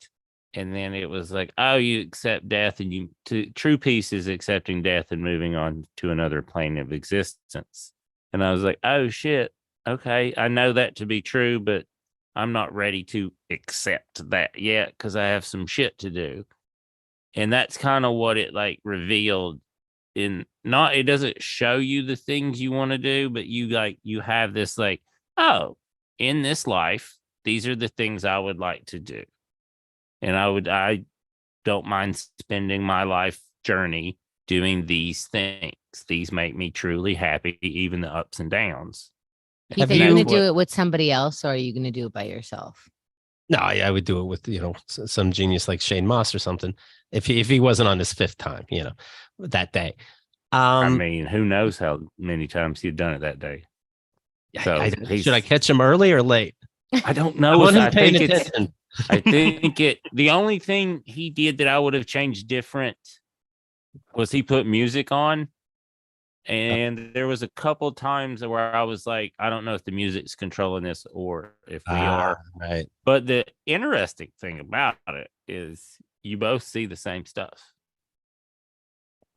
And then it was like, oh, you accept death, and true peace is accepting death and moving on to another plane of existence. And I was like, oh shit, okay, I know that to be true, but I'm not ready to accept that yet because I have some shit to do. And that's kind of what it like revealed. It doesn't show you the things you want to do, but you have this like, oh, in this life, these are the things I would like to do. And I don't mind spending my life journey doing these things. These make me truly happy, even the ups and downs. You think you're going to do it with somebody else, or are you going to do it by yourself? No, I would do it with, some genius like Shane Moss or something. If he wasn't on his 5th time, that day. I mean, who knows how many times he'd done it that day. So should I catch him early or late? I don't know. I want him I paying think attention. I think the only thing he did that I would have changed different was he put music on. And there was a couple times where I was like, I don't know if the music's controlling this or if we are. Right. But the interesting thing about it is you both see the same stuff.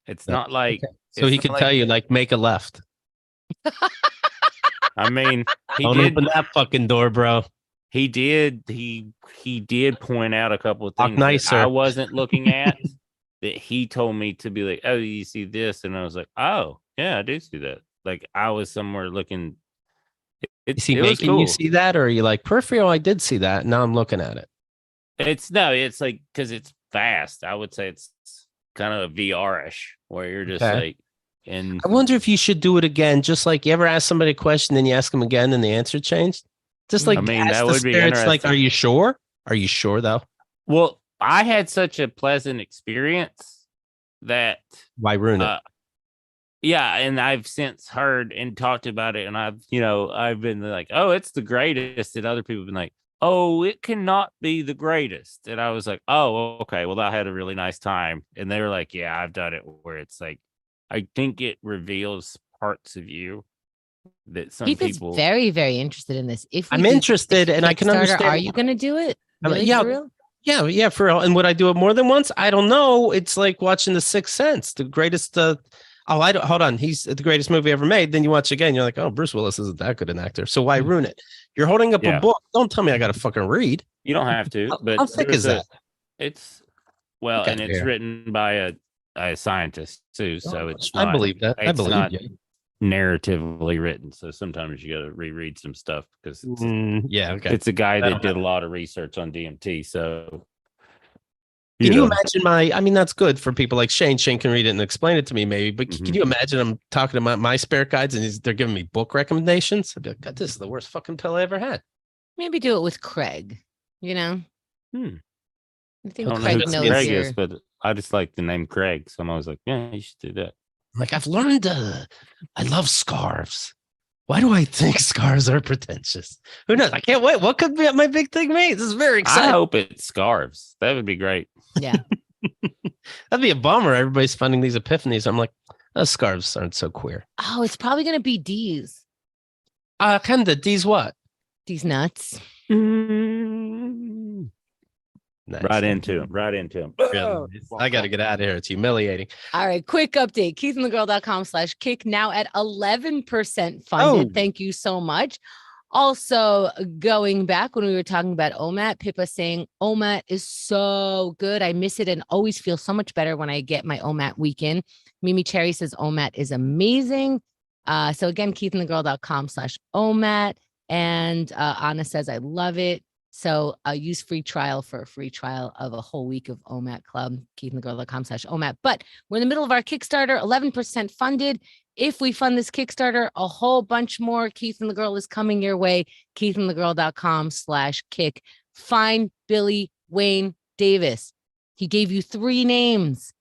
It's not like... Okay. So he can tell you, like, make a left. I mean, Don't open that fucking door, bro. He did point out a couple of things nicer. that I wasn't looking at that he told me to be like, oh, you see this? And I was like, oh, yeah, I do see that. Like I was somewhere looking. Is he making cool. You see that? Or are you like, peripheral, I did see that. Now I'm looking at it. It's like, because it's fast. I would say it's kind of VR-ish where you're just like, and I wonder if you should do it again. Just like you ever ask somebody a question, then you ask them again and the answer changed. Just like, I mean, that would be interesting. Like, are you sure? Are you sure though? Well, I had such a pleasant experience that why ruin it? Yeah, and I've since heard and talked about it, and I've been like, oh, it's the greatest, and other people have been like, oh, it cannot be the greatest, and I was like, oh, okay, well, I had a really nice time, and they were like, yeah, I've done it where it's like, I think it reveals parts of you that some people very, very interested in this. If I'm interested, and I can understand. Are you going to do it? Really, yeah. for real? Yeah, for real. And would I do it more than once? I don't know. It's like watching The Sixth Sense, the greatest. Hold on. He's the greatest movie ever made. Then you watch again. You're like, oh, Bruce Willis isn't that good an actor. So why ruin it? You're holding up a book. Don't tell me I got to fucking read. You don't have to. But how thick is that? It's and it's written by a scientist too. So it's I believe that. I believe you. Narratively written, so sometimes you got to reread some stuff because it's a guy that did a lot of research on DMT. So can you imagine I mean, that's good for people like Shane. Shane can read it and explain it to me, maybe. But can you imagine I'm talking to my spirit guides and they're giving me book recommendations? I'd be like, God, this is the worst fucking pill I ever had. Maybe do it with Craig. I think Craig knows Craig is, but I just like the name Craig, so I'm always like, yeah, you should do that. Like, I've learned I love scarves. Why do I think scarves are pretentious? Who knows? I can't wait. What could be my big thing made? This is very exciting. I hope it's scarves. That would be great. Yeah. That'd be a bummer. Everybody's finding these epiphanies. I'm like, those scarves aren't so queer. Oh, it's probably going to be D's. Kinda. D's what? D's nuts. Nice. Right into him. Really? I got to get out of here. It's humiliating. All right. Quick update. KeithAndTheGirl.com/kick now at 11% funded. Thank you so much. Also, going back when we were talking about OMAT, Pippa saying OMAT is so good. I miss it and always feel so much better when I get my OMAT weekend. Mimi Cherry says OMAT is amazing. So again, keithandthegirl.com/OMAT. And Anna says, I love it. So use free trial for a free trial of a whole week of OMAT Club, keithandthegirl.com/OMAT. But we're in the middle of our Kickstarter, 11% funded. If we fund this Kickstarter, a whole bunch more Keith and the Girl is coming your way. keithandthegirl.com/kick. Find Billy Wayne Davis. He gave you 3 names.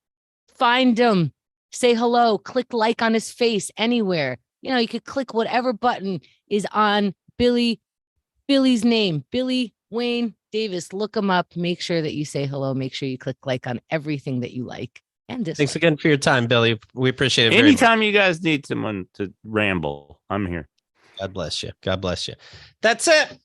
Find him. Say hello. Click like on his face anywhere. You could click whatever button is on Billy's name. Billy Wayne Davis. Look him up. Make sure that you say hello. Make sure you click like on everything that you like and dislike. Thanks again for your time, Billy. We appreciate it very much. Anytime you guys need someone to ramble, I'm here. God bless you. God bless you. That's it.